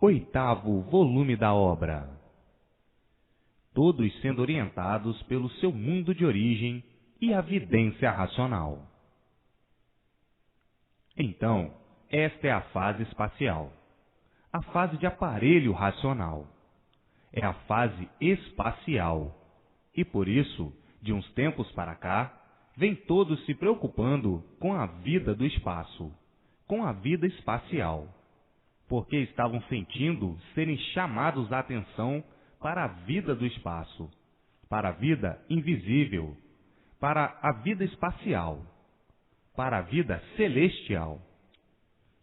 Oitavo volume da obra. Todos sendo orientados pelo seu mundo de origem e a vidência racional. Então, esta é a fase espacial, a fase de aparelho racional. É a fase espacial, e por isso, de uns tempos para cá, vem todos se preocupando com a vida do espaço, com a vida espacial, porque estavam sentindo serem chamados a atenção para a vida do espaço, para a vida invisível, para a vida espacial, para a vida celestial.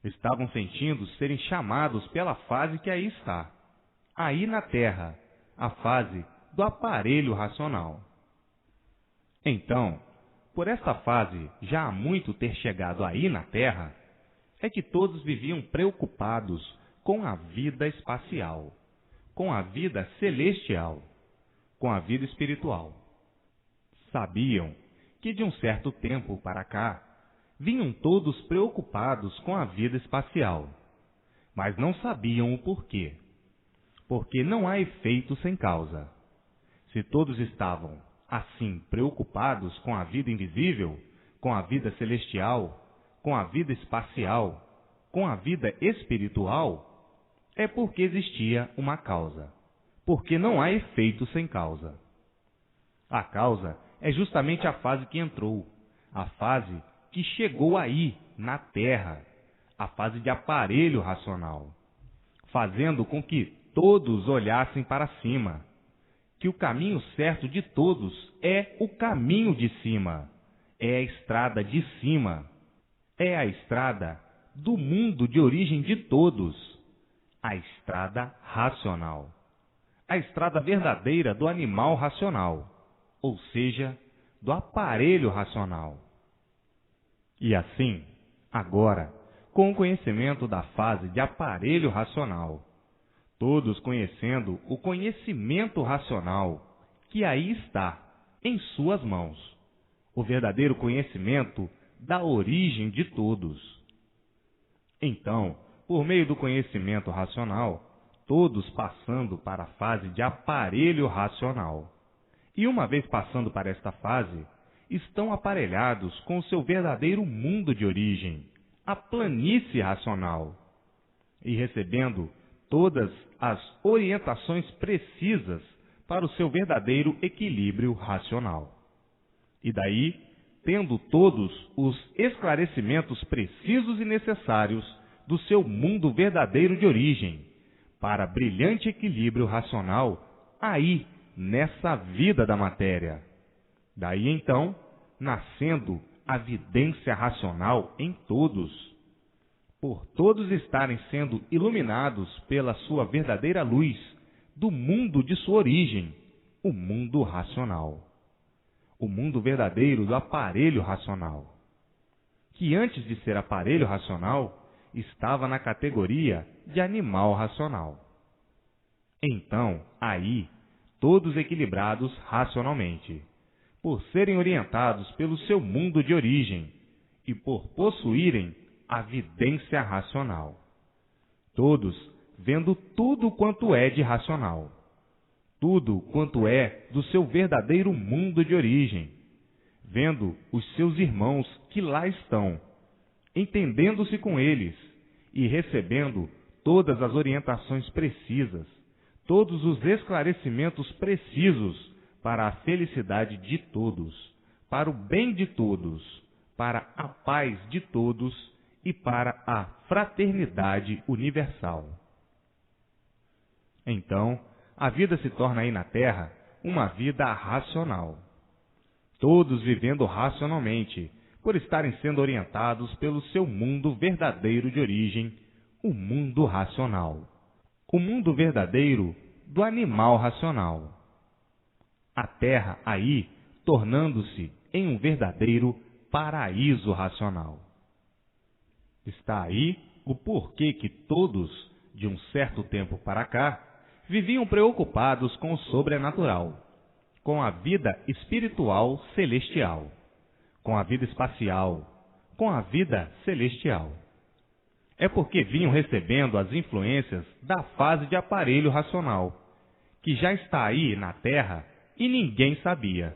Estavam sentindo serem chamados pela fase que aí está, aí na Terra, a fase do aparelho racional. Então, por esta fase já há muito ter chegado aí na Terra, é que todos viviam preocupados com a vida espacial, com a vida celestial, com a vida espiritual. Sabiam que de um certo tempo para cá, vinham todos preocupados com a vida espacial, mas não sabiam o porquê. Porque não há efeito sem causa. Se todos estavam, assim, preocupados com a vida invisível, com a vida celestial, com a vida espacial, com a vida espiritual, é porque existia uma causa. Porque não há efeito sem causa. A causa é justamente a fase que entrou, a fase que chegou aí, na Terra, a fase de aparelho racional, fazendo com que todos olhassem para cima, que o caminho certo de todos é o caminho de cima, é a estrada de cima, é a estrada do mundo de origem de todos, a estrada racional, a estrada verdadeira do animal racional, ou seja, do aparelho racional. E assim, agora, com o conhecimento da fase de aparelho racional, todos conhecendo o conhecimento racional que aí está, em suas mãos, o verdadeiro conhecimento da origem de todos. Então, por meio do conhecimento racional, todos passando para a fase de aparelho racional. E uma vez passando para esta fase, estão aparelhados com o seu verdadeiro mundo de origem, a planície racional, e recebendo todas as orientações precisas para o seu verdadeiro equilíbrio racional. E daí, tendo todos os esclarecimentos precisos e necessários do seu mundo verdadeiro de origem, para brilhante equilíbrio racional, aí, nessa vida da matéria. Daí então, nascendo a vidência racional em todos, por todos estarem sendo iluminados pela sua verdadeira luz do mundo de sua origem, o mundo racional, o mundo verdadeiro do aparelho racional, que antes de ser aparelho racional, estava na categoria de animal racional. Então, aí, todos equilibrados racionalmente, por serem orientados pelo seu mundo de origem e por possuírem a vidência racional. Todos vendo tudo quanto é de racional, tudo quanto é do seu verdadeiro mundo de origem, vendo os seus irmãos que lá estão, entendendo-se com eles e recebendo todas as orientações precisas, todos os esclarecimentos precisos para a felicidade de todos, para o bem de todos, para a paz de todos e para a fraternidade universal. Então, a vida se torna aí na Terra uma vida racional. Todos vivendo racionalmente, por estarem sendo orientados pelo seu mundo verdadeiro de origem, o mundo racional. O mundo verdadeiro do animal racional. A Terra aí tornando-se em um verdadeiro paraíso racional. Está aí o porquê que todos, de um certo tempo para cá, viviam preocupados com o sobrenatural, com a vida espiritual celestial, com a vida espacial, com a vida celestial. é porque vinham recebendo as influências da fase de aparelho racional, que já está aí na Terra e ninguém sabia,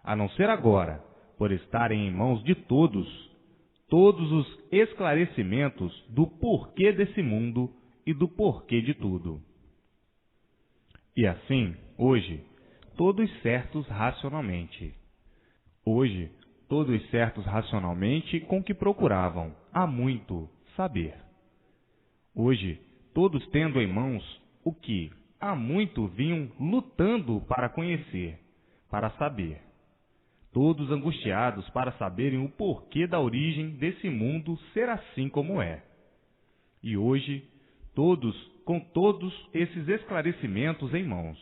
a não ser agora, por estarem em mãos de todos os esclarecimentos do porquê desse mundo e do porquê de tudo. E assim, hoje, todos certos racionalmente com o que procuravam há muito saber. Hoje, todos tendo em mãos o que há muito vinham lutando para conhecer, para saber. Todos angustiados para saberem o porquê da origem desse mundo ser assim como é. E hoje, todos com todos esses esclarecimentos em mãos,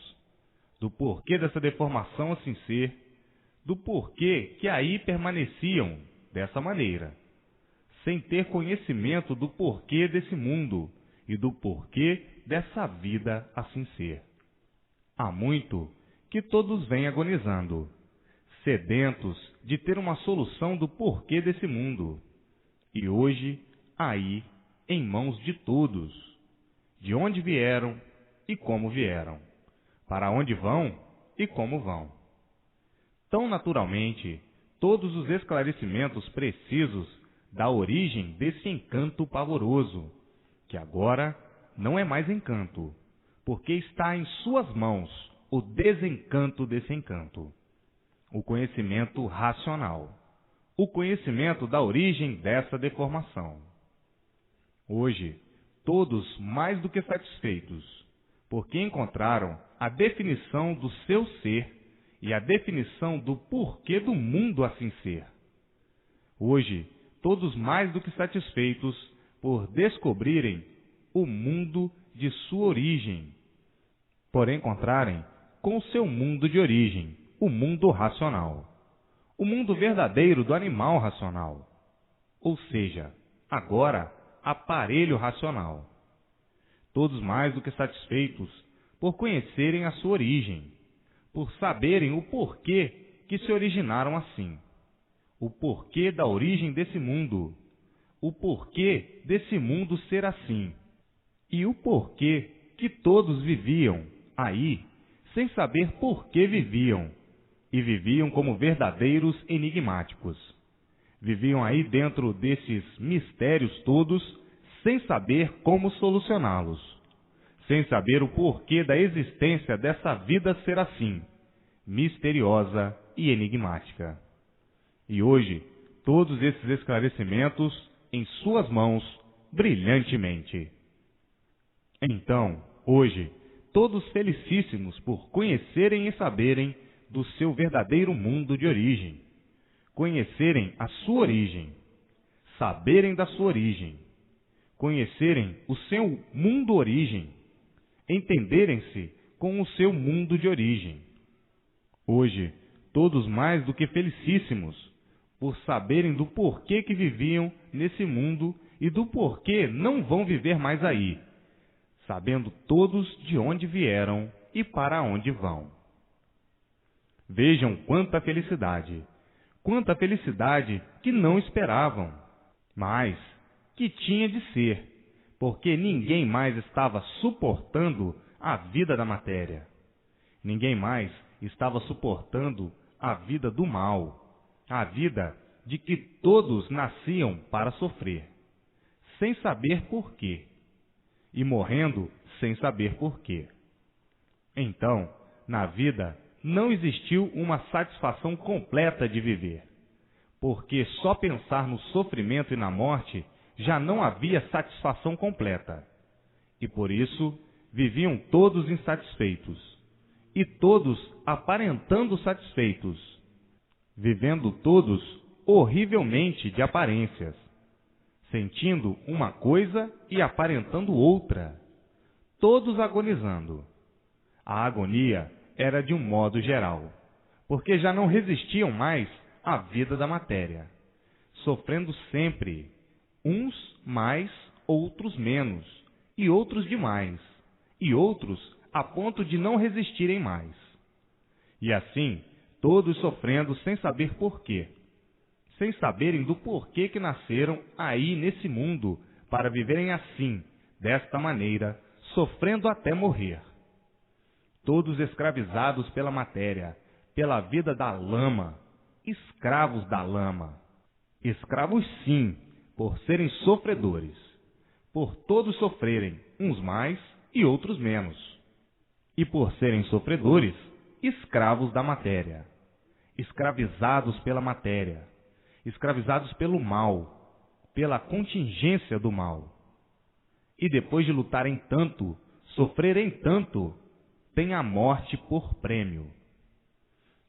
do porquê dessa deformação assim ser, do porquê que aí permaneciam dessa maneira, sem ter conhecimento do porquê desse mundo e do porquê dessa vida assim ser. Há muito que todos vêm agonizando, sedentos de ter uma solução do porquê desse mundo, e hoje, aí, em mãos de todos, de onde vieram e como vieram, para onde vão e como vão. Tão naturalmente, todos os esclarecimentos precisos da origem desse encanto pavoroso, que agora não é mais encanto, porque está em suas mãos o desencanto desse encanto, o conhecimento racional, o conhecimento da origem dessa deformação. Hoje, todos mais do que satisfeitos, porque encontraram a definição do seu ser e a definição do porquê do mundo assim ser. Hoje, todos mais do que satisfeitos por descobrirem o mundo de sua origem, por encontrarem com o seu mundo de origem, o mundo racional, o mundo verdadeiro do animal racional, ou seja, agora, aparelho racional. Todos mais do que satisfeitos por conhecerem a sua origem, por saberem o porquê que se originaram assim, o porquê da origem desse mundo, o porquê desse mundo ser assim, e o porquê que todos viviam aí, sem saber por que viviam, e viviam como verdadeiros enigmáticos. Viviam aí dentro desses mistérios todos, sem saber como solucioná-los, sem saber o porquê da existência dessa vida ser assim, misteriosa e enigmática. E hoje, todos esses esclarecimentos em suas mãos, brilhantemente. Então, hoje, todos felicíssimos por conhecerem e saberem do seu verdadeiro mundo de origem, conhecerem a sua origem, saberem da sua origem, conhecerem o seu mundo origem, entenderem-se com o seu mundo de origem. Hoje, todos mais do que felicíssimos por saberem do porquê que viviam nesse mundo e do porquê não vão viver mais aí, sabendo todos de onde vieram e para onde vão. Vejam quanta felicidade que não esperavam, mas que tinha de ser, porque ninguém mais estava suportando a vida da matéria. Ninguém mais estava suportando a vida do mal, a vida de que todos nasciam para sofrer, sem saber por quê, e morrendo sem saber por quê. Então, na vida, não existiu uma satisfação completa de viver, porque só pensar no sofrimento e na morte já não havia satisfação completa. E por isso, viviam todos insatisfeitos, e todos aparentando satisfeitos, vivendo todos horrivelmente de aparências, sentindo uma coisa e aparentando outra, todos agonizando. A agonia era de um modo geral, porque já não resistiam mais à vida da matéria, sofrendo sempre, uns mais, outros menos, e outros demais, e outros a ponto de não resistirem mais. E assim, todos sofrendo sem saber porquê, sem saberem do porquê que nasceram aí nesse mundo para viverem assim, desta maneira, sofrendo até morrer. Todos escravizados pela matéria, pela vida da lama, escravos da lama. Escravos sim, por serem sofredores, por todos sofrerem, uns mais e outros menos. E por serem sofredores, escravos da matéria, escravizados pela matéria, escravizados pelo mal, pela contingência do mal. E depois de lutarem tanto, sofrerem tanto, têm a morte por prêmio.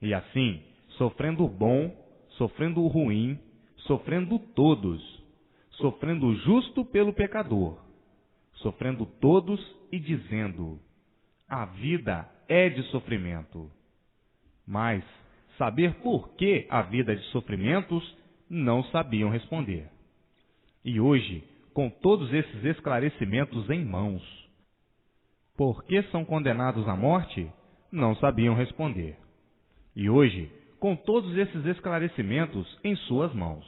E assim, sofrendo o bom, sofrendo o ruim, sofrendo todos, sofrendo o justo pelo pecador, sofrendo todos e dizendo: a vida é de sofrimento. Mas saber por que a vida é de sofrimentos, não sabiam responder. E hoje, com todos esses esclarecimentos em mãos, por que são condenados à morte, não sabiam responder. E hoje, com todos esses esclarecimentos em suas mãos,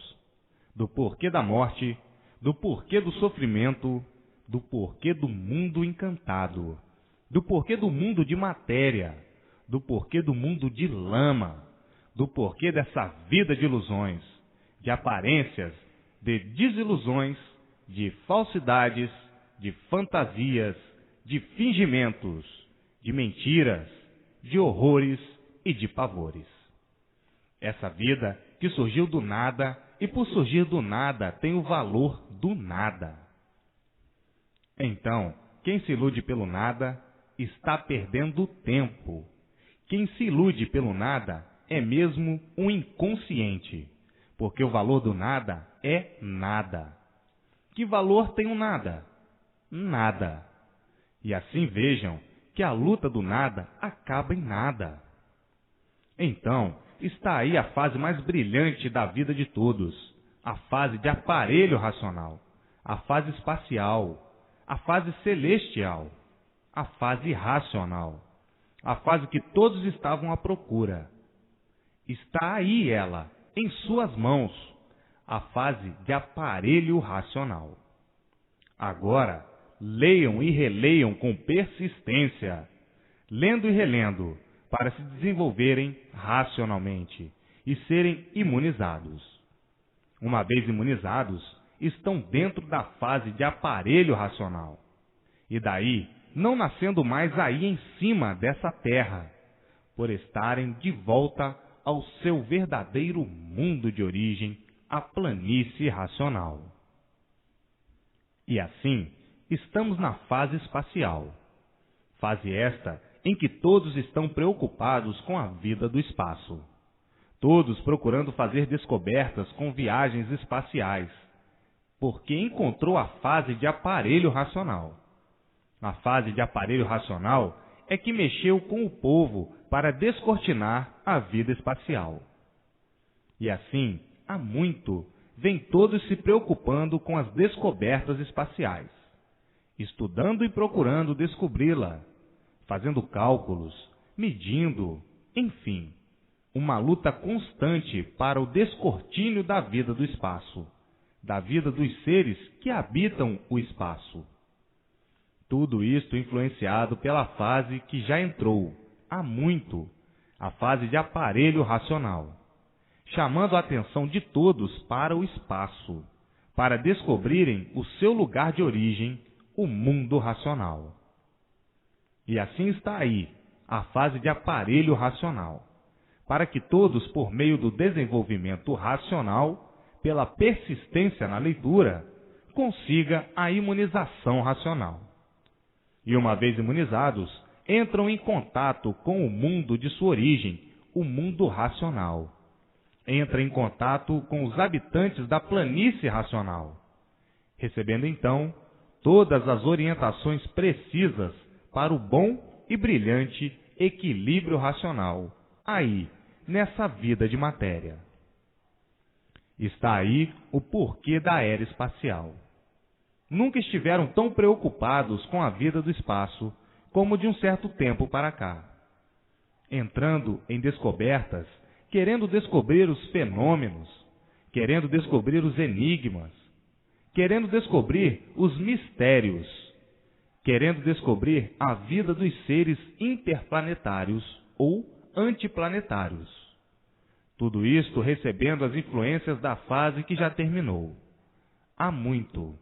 do porquê da morte, do porquê do sofrimento, do porquê do mundo encantado, do porquê do mundo de matéria, do porquê do mundo de lama, do porquê dessa vida de ilusões, de aparências, de desilusões, de falsidades, de fantasias, de fingimentos, de mentiras, de horrores e de pavores. Essa vida que surgiu do nada e por surgir do nada tem o valor do nada. Então, quem se ilude pelo nada está perdendo tempo. Quem se ilude pelo nada é mesmo um inconsciente, porque o valor do nada é nada. Que valor tem o nada? Nada. E assim vejam que a luta do nada acaba em nada. Então, está aí a fase mais brilhante da vida de todos, a fase de aparelho racional, a fase espacial, a fase celestial, a fase racional, a fase que todos estavam à procura. Está aí ela, em suas mãos, a fase de aparelho racional. Agora, leiam e releiam com persistência, lendo e relendo, para se desenvolverem racionalmente e serem imunizados. Uma vez imunizados, estão dentro da fase de aparelho racional. E daí, não nascendo mais aí em cima dessa terra, por estarem de volta ao seu verdadeiro mundo de origem, a planície racional. E assim, estamos na fase espacial. Fase esta em que todos estão preocupados com a vida do espaço. Todos procurando fazer descobertas com viagens espaciais, porque encontrou a fase de aparelho racional. A fase de aparelho racional é que mexeu com o povo para descortinar a vida espacial. E assim, há muito, vêm todos se preocupando com as descobertas espaciais, estudando e procurando descobri-la, fazendo cálculos, medindo, enfim, uma luta constante para o descortínio da vida do espaço, da vida dos seres que habitam o espaço. Tudo isto influenciado pela fase que já entrou, há muito, a fase de aparelho racional, chamando a atenção de todos para o espaço, para descobrirem o seu lugar de origem, o mundo racional. E assim está aí, a fase de aparelho racional, para que todos, por meio do desenvolvimento racional, pela persistência na leitura, consiga a imunização racional. E uma vez imunizados, entram em contato com o mundo de sua origem, o mundo racional. Entra em contato com os habitantes da planície racional, recebendo então todas as orientações precisas para o bom e brilhante equilíbrio racional, aí, nessa vida de matéria. Está aí o porquê da era espacial. Nunca estiveram tão preocupados com a vida do espaço como de um certo tempo para cá. Entrando em descobertas, querendo descobrir os fenômenos, querendo descobrir os enigmas, querendo descobrir os mistérios, querendo descobrir a vida dos seres interplanetários ou antiplanetários. Tudo isto recebendo as influências da fase que já terminou, há muito,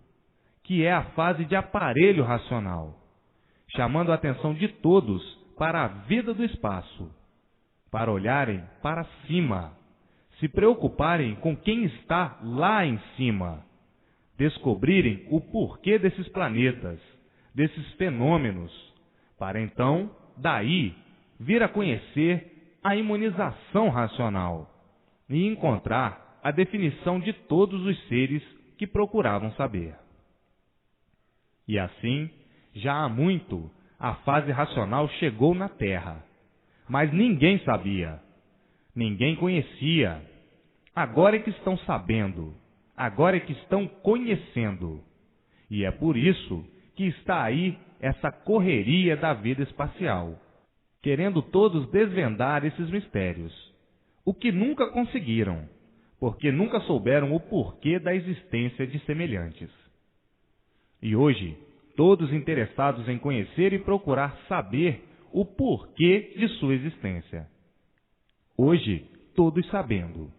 que é a fase de aparelho racional, chamando a atenção de todos para a vida do espaço, para olharem para cima, se preocuparem com quem está lá em cima, descobrirem o porquê desses planetas, desses fenômenos, para então, daí, vir a conhecer a imunização racional e encontrar a definição de todos os seres que procuravam saber. E assim, já há muito, a fase racional chegou na Terra, mas ninguém sabia, ninguém conhecia. Agora é que estão sabendo, agora é que estão conhecendo. E é por isso que está aí essa correria da vida espacial, querendo todos desvendar esses mistérios, o que nunca conseguiram, porque nunca souberam o porquê da existência de semelhantes. E hoje, todos interessados em conhecer e procurar saber o porquê de sua existência. Hoje, todos sabendo,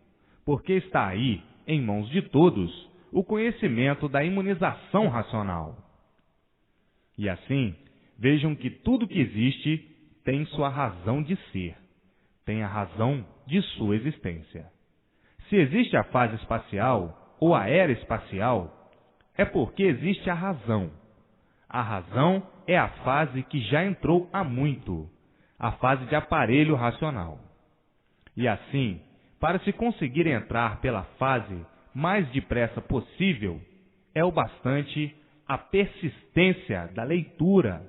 porque está aí, em mãos de todos, o conhecimento da imunização racional. E assim, vejam que tudo que existe tem sua razão de ser, tem a razão de sua existência. Se existe a fase espacial ou a era espacial, é porque existe a razão. A razão é a fase que já entrou há muito, a fase de aparelho racional. E assim, para se conseguir entrar pela fase mais depressa possível, é o bastante a persistência da leitura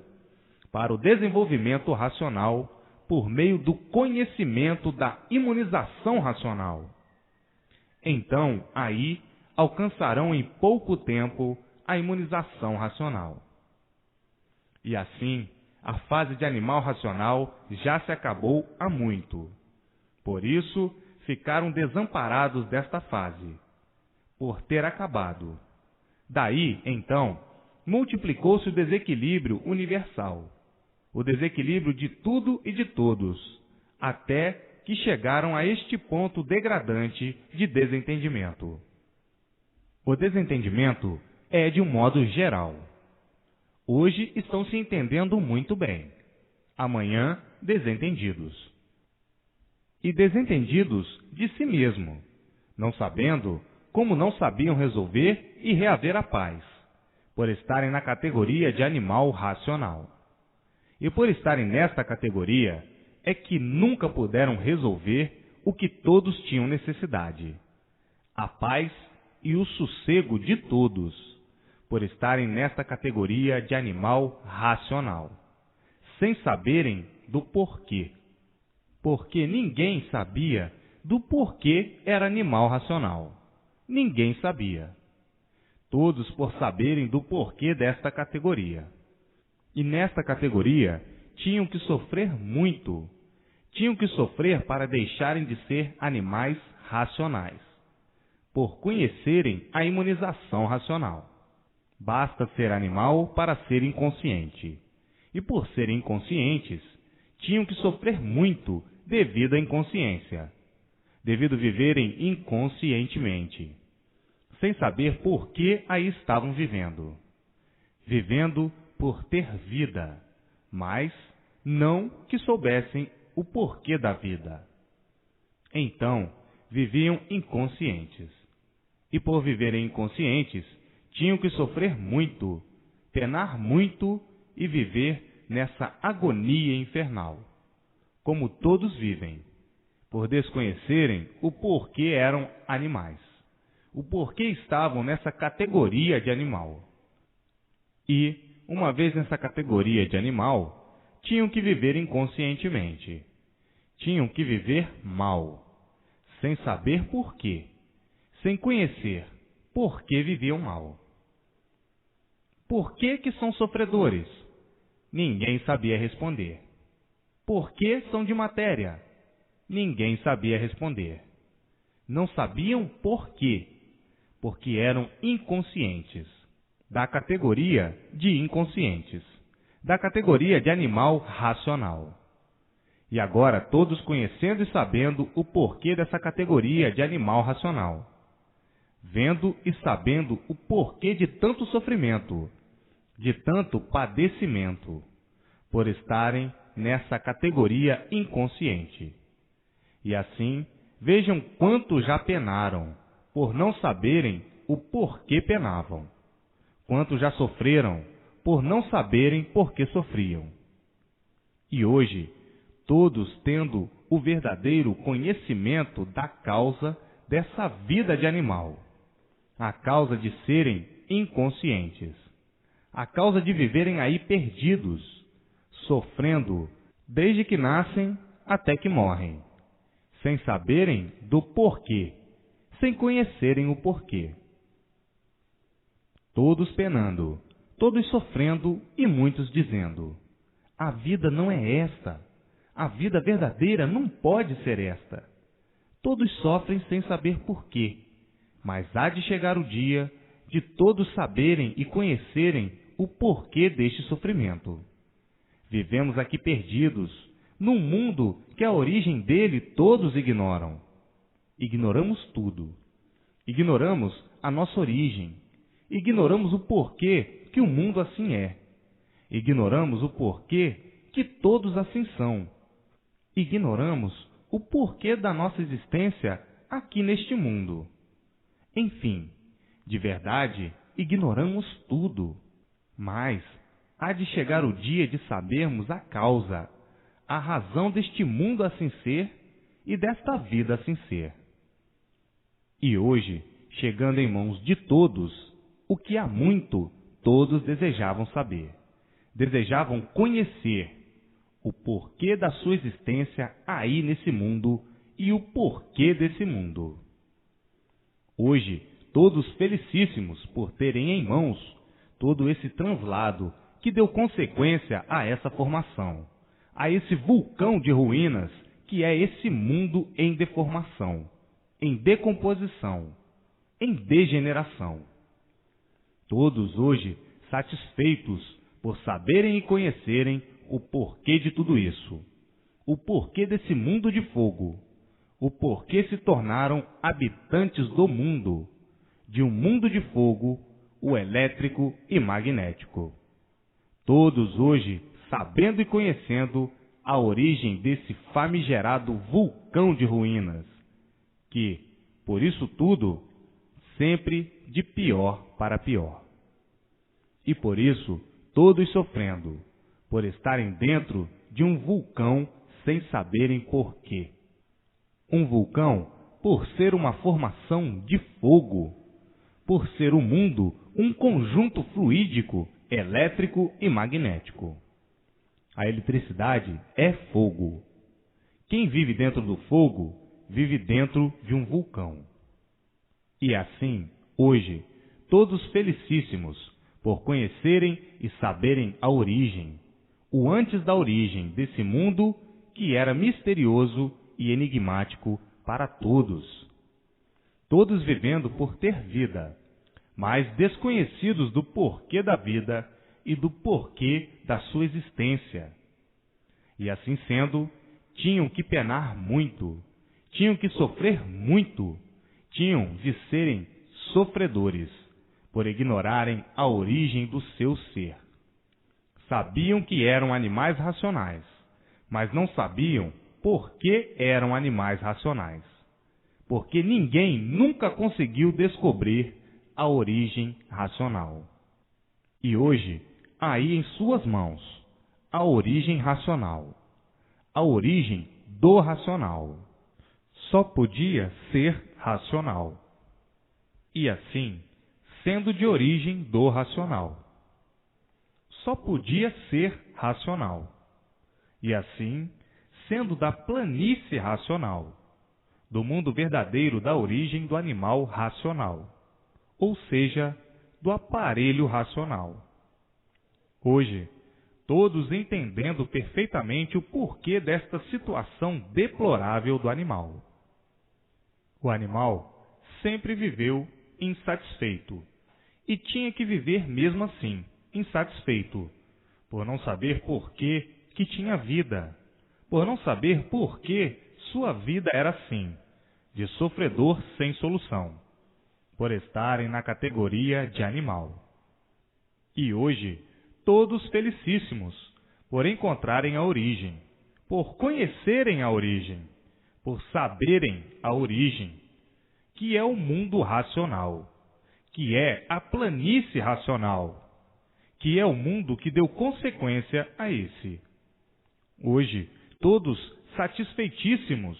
para o desenvolvimento racional por meio do conhecimento da imunização racional. Então, aí, alcançarão em pouco tempo a imunização racional. E assim, a fase de animal racional já se acabou há muito. Por isso, ficaram desamparados desta fase, por ter acabado. Daí, então, multiplicou-se o desequilíbrio universal, o desequilíbrio de tudo e de todos, até que chegaram a este ponto degradante de desentendimento. O desentendimento é de um modo geral. Hoje estão se entendendo muito bem, amanhã desentendidos. E desentendidos de si mesmo, não sabendo como não sabiam resolver e reaver a paz, por estarem na categoria de animal racional. E por estarem nesta categoria, é que nunca puderam resolver o que todos tinham necessidade, a paz e o sossego de todos, por estarem nesta categoria de animal racional, sem saberem do porquê. Porque ninguém sabia do porquê era animal racional. Ninguém sabia. Todos por saberem do porquê desta categoria. E nesta categoria tinham que sofrer muito. Tinham que sofrer para deixarem de ser animais racionais, por conhecerem a imunização racional. Basta ser animal para ser inconsciente. E por serem inconscientes, tinham que sofrer muito devido à inconsciência, devido viverem inconscientemente, sem saber por que aí estavam vivendo. Vivendo por ter vida, mas não que soubessem o porquê da vida. Então, viviam inconscientes. E por viverem inconscientes, tinham que sofrer muito, penar muito e viver nessa agonia infernal, como todos vivem, por desconhecerem o porquê eram animais, o porquê estavam nessa categoria de animal. E, uma vez nessa categoria de animal, tinham que viver inconscientemente, tinham que viver mal, sem saber porquê, sem conhecer por que viviam mal. Por que são sofredores? Ninguém sabia responder. Por que são de matéria? Ninguém sabia responder. Não sabiam por quê. porque eram inconscientes, da categoria de inconscientes, da categoria de animal racional. E agora todos conhecendo e sabendo o porquê dessa categoria de animal racional, vendo e sabendo o porquê de tanto sofrimento, de tanto padecimento, por estarem nessa categoria inconsciente. E assim, vejam quanto já penaram, por não saberem o porquê penavam, quanto já sofreram, por não saberem por que sofriam. E hoje, todos tendo o verdadeiro conhecimento da causa dessa vida de animal, a causa de serem inconscientes, a causa de viverem aí perdidos, sofrendo desde que nascem até que morrem, sem saberem do porquê, sem conhecerem o porquê. Todos penando, todos sofrendo e muitos dizendo: a vida não é esta, a vida verdadeira não pode ser esta. Todos sofrem sem saber porquê, mas há de chegar o dia de todos saberem e conhecerem o porquê deste sofrimento. Vivemos aqui perdidos, num mundo que a origem dele todos ignoram. Ignoramos tudo. Ignoramos a nossa origem. Ignoramos o porquê que o mundo assim é. Ignoramos o porquê que todos assim são. Ignoramos o porquê da nossa existência aqui neste mundo. Enfim, de verdade, ignoramos tudo. Mas há de chegar o dia de sabermos a causa, a razão deste mundo assim ser e desta vida assim ser. E hoje, chegando em mãos de todos, o que há muito todos desejavam saber, desejavam conhecer o porquê da sua existência aí nesse mundo e o porquê desse mundo. Hoje, todos felicíssimos por terem em mãos todo esse translado que deu consequência a essa formação, a esse vulcão de ruínas que é esse mundo em deformação, em decomposição, em degeneração. Todos hoje satisfeitos por saberem e conhecerem o porquê de tudo isso, o porquê desse mundo de fogo, o porquê se tornaram habitantes do mundo, de um mundo de fogo, o elétrico e magnético. Todos hoje sabendo e conhecendo a origem desse famigerado vulcão de ruínas, que, por isso tudo, sempre de pior para pior. E por isso, todos sofrendo, por estarem dentro de um vulcão sem saberem porquê. Um vulcão por ser uma formação de fogo, por ser o mundo um conjunto fluídico, elétrico e magnético. A eletricidade é fogo. Quem vive dentro do fogo, vive dentro de um vulcão. E assim, hoje, todos felicíssimos por conhecerem e saberem a origem, o antes da origem desse mundo que era misterioso e enigmático para todos. Todos vivendo por ter vida, mas desconhecidos do porquê da vida e do porquê da sua existência. E assim sendo, tinham que penar muito, tinham que sofrer muito, tinham de serem sofredores, por ignorarem a origem do seu ser. Sabiam que eram animais racionais, mas não sabiam por que eram animais racionais, porque ninguém nunca conseguiu descobrir a origem racional. E hoje, aí em suas mãos, a origem racional, a origem do racional. Só podia ser racional. E assim, sendo de origem do racional, só podia ser racional. E assim, sendo da planície racional, do mundo verdadeiro da origem do animal racional, ou seja, do aparelho racional. Hoje, todos entendendo perfeitamente o porquê desta situação deplorável do animal. O animal sempre viveu insatisfeito. E tinha que viver mesmo assim, insatisfeito, por não saber por que tinha vida, por não saber por que sua vida era assim, de sofredor sem solução, por estarem na categoria de animal. E hoje, todos felicíssimos, por encontrarem a origem, por conhecerem a origem, por saberem a origem, que é o mundo racional, que é a planície racional, que é o mundo que deu consequência a esse. Hoje, todos satisfeitíssimos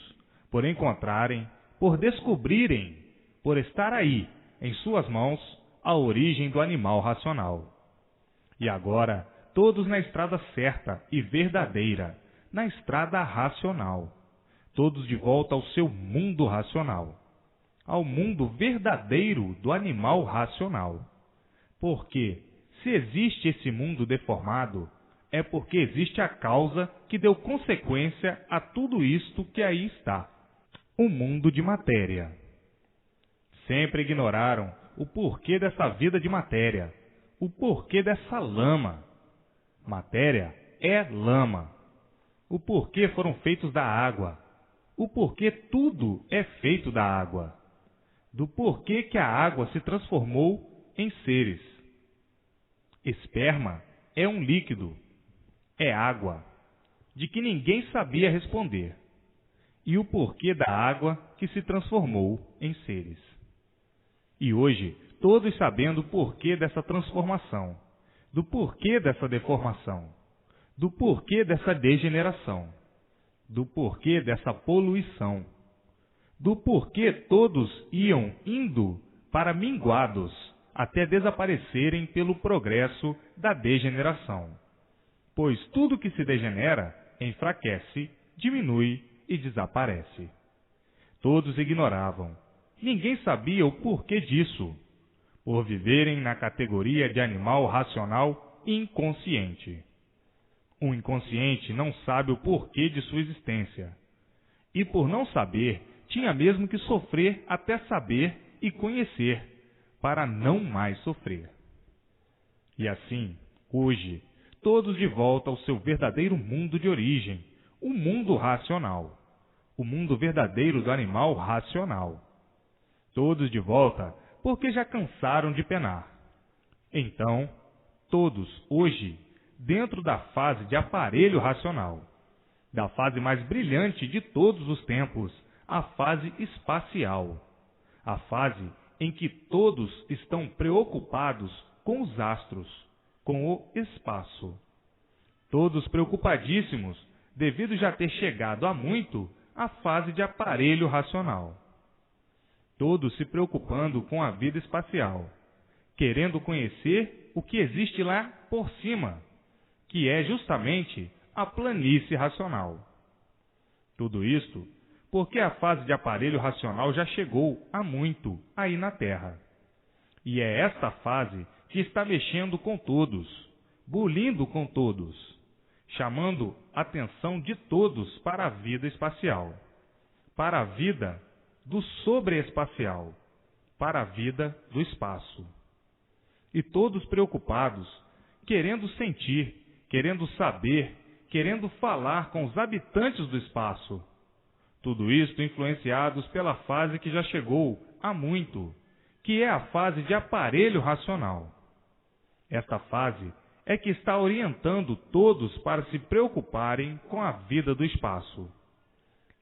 por encontrarem, por descobrirem, por estar aí, em suas mãos, a origem do animal racional. E agora, todos na estrada certa e verdadeira, na estrada racional, todos de volta ao seu mundo racional, ao mundo verdadeiro do animal racional. Porque, se existe esse mundo deformado, é porque existe a causa que deu consequência a tudo isto que aí está, o mundo de matéria. Sempre ignoraram o porquê dessa vida de matéria, o porquê dessa lama. Matéria é lama. O porquê foram feitos da água, o porquê tudo é feito da água, do porquê que a água se transformou em seres. Esperma é um líquido, é água, de que ninguém sabia responder, e o porquê da água que se transformou em seres. E hoje, todos sabendo o porquê dessa transformação, do porquê dessa deformação, do porquê dessa degeneração, do porquê dessa poluição, do porquê todos iam indo para minguados até desaparecerem pelo progresso da degeneração. Pois tudo que se degenera enfraquece, diminui e desaparece. Todos ignoravam, ninguém sabia o porquê disso, por viverem na categoria de animal racional inconsciente. O inconsciente não sabe o porquê de sua existência, e por não saber, tinha mesmo que sofrer até saber e conhecer, para não mais sofrer. E assim, hoje, todos de volta ao seu verdadeiro mundo de origem, o mundo racional, o mundo verdadeiro do animal racional. Todos de volta porque já cansaram de penar. Então, todos, hoje, dentro da fase de aparelho racional, da fase mais brilhante de todos os tempos, a fase espacial, a fase em que todos estão preocupados com os astros, com o espaço. Todos preocupadíssimos, devido já ter chegado há muito à fase de aparelho racional. Todos se preocupando com a vida espacial, querendo conhecer o que existe lá por cima, que é justamente a planície racional. Tudo isto porque a fase de aparelho racional já chegou há muito aí na Terra. E é esta fase que está mexendo com todos, bulindo com todos, chamando a atenção de todos para a vida espacial, para a vida do sobreespacial, para a vida do espaço. E todos preocupados, querendo sentir, querendo saber, querendo falar com os habitantes do espaço. Tudo isto influenciados pela fase que já chegou há muito, que é a fase de aparelho racional. Esta fase é que está orientando todos para se preocuparem com a vida do espaço.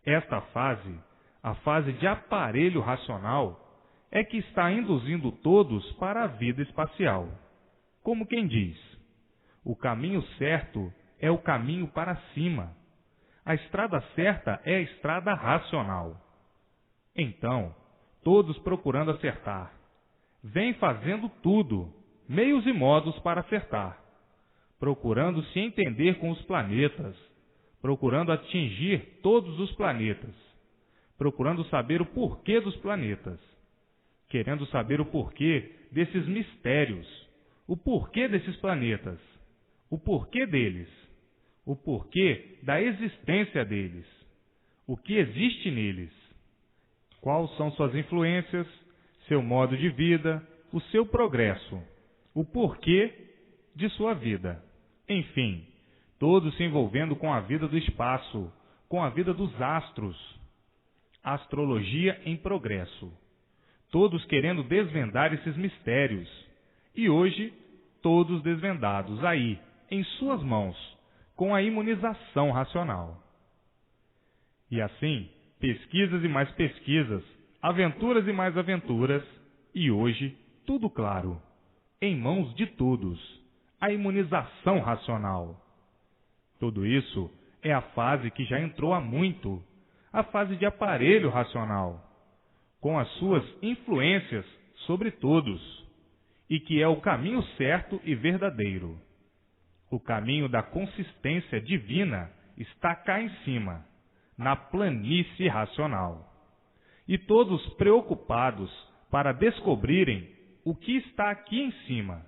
Esta fase, a fase de aparelho racional, é que está induzindo todos para a vida espacial. Como quem diz, o caminho certo é o caminho para cima. A estrada certa é a estrada racional. Então, todos procurando acertar, vêm fazendo tudo, meios e modos para acertar, procurando se entender com os planetas, procurando atingir todos os planetas, procurando saber o porquê dos planetas, querendo saber o porquê desses mistérios, o porquê desses planetas, o porquê deles, o porquê da existência deles, o que existe neles, quais são suas influências, seu modo de vida, o seu progresso, o porquê de sua vida. Enfim, todos se envolvendo com a vida do espaço, com a vida dos astros. Astrologia em progresso. Todos querendo desvendar esses mistérios. E hoje, todos desvendados aí, em suas mãos, com a imunização racional. E assim, pesquisas e mais pesquisas, aventuras e mais aventuras, e hoje, tudo claro, em mãos de todos, a imunização racional. Tudo isso é a fase que já entrou há muito, a fase de aparelho racional, com as suas influências sobre todos, e que é o caminho certo e verdadeiro. O caminho da consistência divina está cá em cima, na planície racional. E todos preocupados para descobrirem o que está aqui em cima.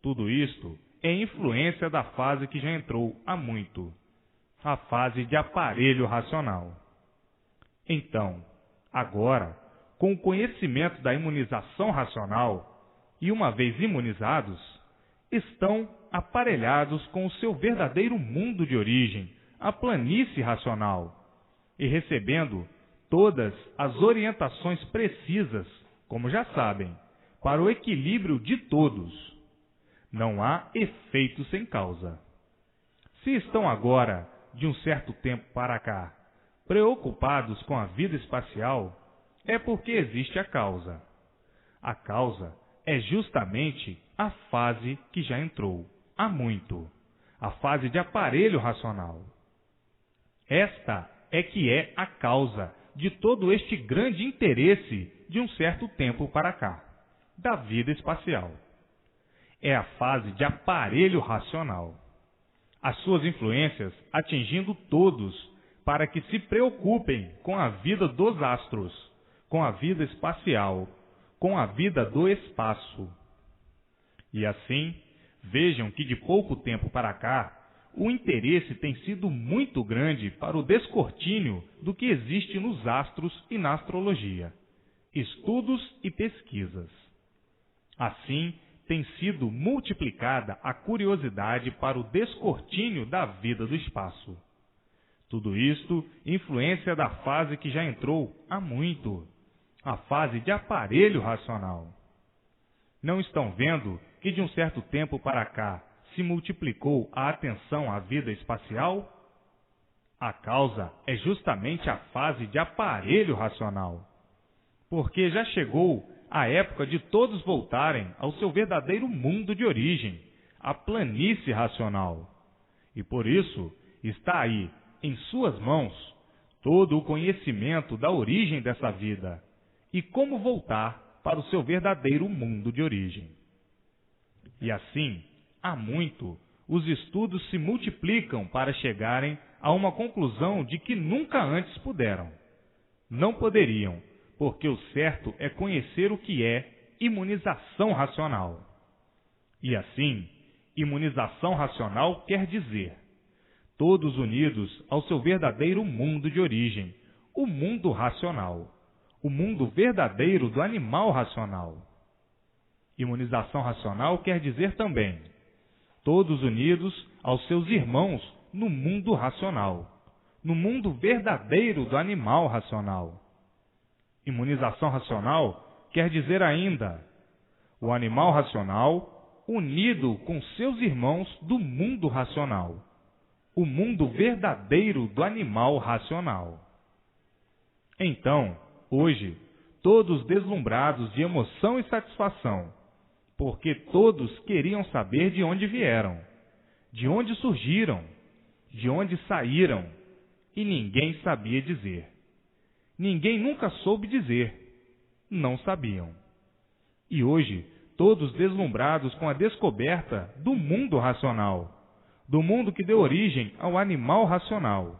Tudo isto é influência da fase que já entrou há muito, a fase de aparelho racional. Então, agora, com o conhecimento da imunização racional, e uma vez imunizados, estão aparelhados com o seu verdadeiro mundo de origem, a planície racional, e recebendo todas as orientações precisas, como já sabem, para o equilíbrio de todos. Não há efeito sem causa. Se estão agora, de um certo tempo para cá, preocupados com a vida espacial, é porque existe a causa. A causa é justamente a fase que já entrou há muito, a fase de aparelho racional. Esta é que é a causa de todo este grande interesse de um certo tempo para cá, da vida espacial. É a fase de aparelho racional. As suas influências atingindo todos para que se preocupem com a vida dos astros, com a vida espacial, com a vida do espaço. E assim, vejam que de pouco tempo para cá, o interesse tem sido muito grande para o descortínio do que existe nos astros e na astrologia, estudos e pesquisas. Assim, tem sido multiplicada a curiosidade para o descortínio da vida do espaço. Tudo isto influência da fase que já entrou há muito, a fase de aparelho racional. Não estão vendo que de um certo tempo para cá se multiplicou a atenção à vida espacial? A causa é justamente a fase de aparelho racional, porque já chegou a época de todos voltarem ao seu verdadeiro mundo de origem, a planície racional. E por isso está aí, em suas mãos, todo o conhecimento da origem dessa vida e como voltar para o seu verdadeiro mundo de origem. E assim, há muito, os estudos se multiplicam para chegarem a uma conclusão de que nunca antes puderam. Não poderiam, porque o certo é conhecer o que é imunização racional. E assim, imunização racional quer dizer todos unidos ao seu verdadeiro mundo de origem, o mundo racional, o mundo verdadeiro do animal racional. Imunização racional quer dizer também todos unidos aos seus irmãos no mundo racional, no mundo verdadeiro do animal racional. Imunização racional quer dizer ainda o animal racional unido com seus irmãos do mundo racional, o mundo verdadeiro do animal racional. Então, hoje, todos deslumbrados de emoção e satisfação, porque todos queriam saber de onde vieram, de onde surgiram, de onde saíram, e ninguém sabia dizer. Ninguém nunca soube dizer. Não sabiam. E hoje, todos deslumbrados com a descoberta do mundo racional, do mundo que deu origem ao animal racional,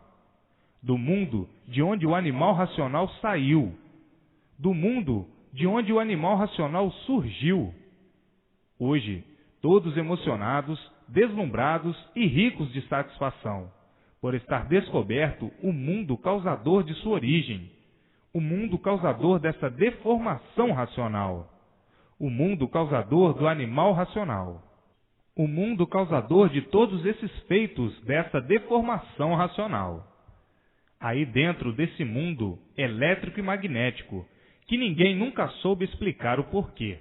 do mundo de onde o animal racional saiu, do mundo de onde o animal racional surgiu. Hoje, todos emocionados, deslumbrados e ricos de satisfação, por estar descoberto o mundo causador de sua origem, o mundo causador dessa deformação racional, o mundo causador do animal racional, o mundo causador de todos esses feitos dessa deformação racional. Aí dentro desse mundo elétrico e magnético, que ninguém nunca soube explicar o porquê,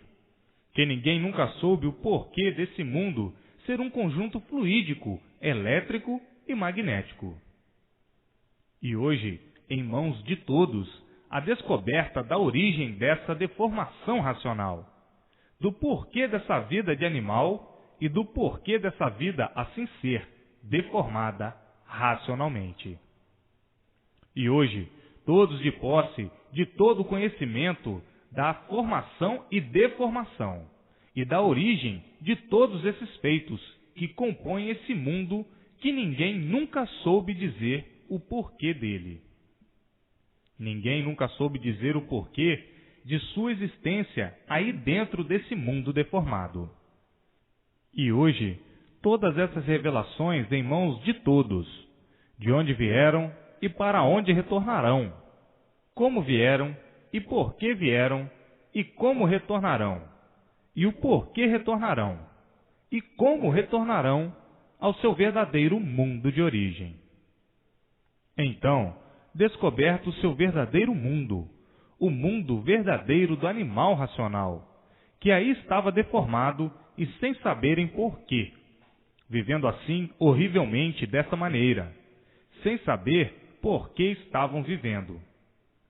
que ninguém nunca soube o porquê desse mundo ser um conjunto fluídico, elétrico e magnético. E hoje, em mãos de todos, a descoberta da origem dessa deformação racional, do porquê dessa vida de animal e do porquê dessa vida assim ser deformada racionalmente. E hoje, todos de posse de todo o conhecimento da formação e deformação e da origem de todos esses feitos que compõem esse mundo que ninguém nunca soube dizer o porquê dele. Ninguém nunca soube dizer o porquê de sua existência aí dentro desse mundo deformado. E hoje, todas essas revelações em mãos de todos, de onde vieram e para onde retornarão, como vieram e por que vieram e como retornarão, e o porquê retornarão, e como retornarão ao seu verdadeiro mundo de origem. Então, descoberto o seu verdadeiro mundo, o mundo verdadeiro do animal racional, que aí estava deformado e sem saberem porquê, vivendo assim horrivelmente dessa maneira, sem saber por que estavam vivendo,